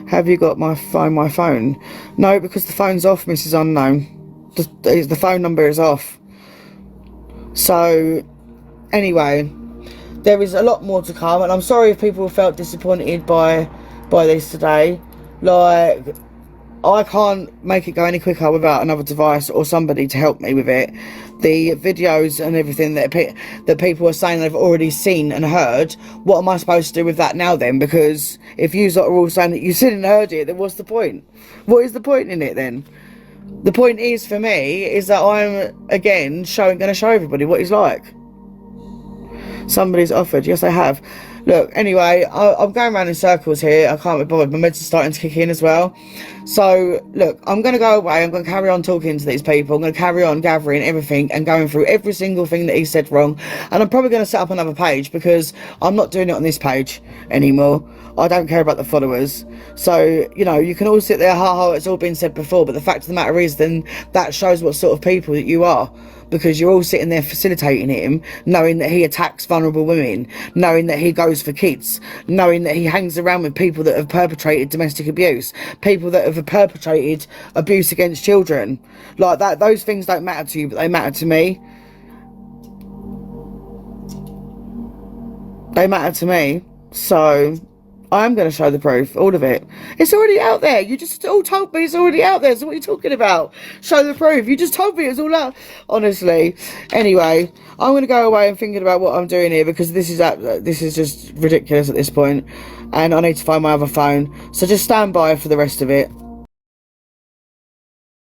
Have you got my phone? No, because the phone's off, Mrs. Unknown. The phone number is off. So anyway, there is a lot more to come, and I'm sorry if people felt disappointed by this today. Like, I can't make it go any quicker without another device or somebody to help me with it. The videos and everything that people are saying they've already seen and heard, what am I supposed to do with that now then? Because if you are all saying that you've seen and heard it, then what's the point? What is the point in it then? The point is, for me, is that I'm, again, going to show everybody what he's like. Somebody's offered. Yes, I have. Look, anyway, I'm going around in circles here. I can't be bothered. My meds are starting to kick in as well. So, look, I'm going to go away. I'm going to carry on talking to these people. I'm going to carry on gathering everything and going through every single thing that he said wrong. And I'm probably going to set up another page because I'm not doing it on this page anymore. I don't care about the followers. So, you know, you can all sit there, it's all been said before. But the fact of the matter is, then that shows what sort of people that you are. Because you're all sitting there facilitating him, knowing that he attacks vulnerable women, knowing that he goes for kids, knowing that he hangs around with people that have perpetrated domestic abuse, people that have perpetrated abuse against children. Like that, those things don't matter to you, but they matter to me. They matter to me. So I'm going to show the proof, all of it. It's already out there. You just all told me it's already out there. So what are you talking about? Show the proof. You just told me it's all out. Honestly. Anyway, I'm going to go away and thinking about what I'm doing here, because this is just ridiculous at this point. And I need to find my other phone. So just stand by for the rest of it.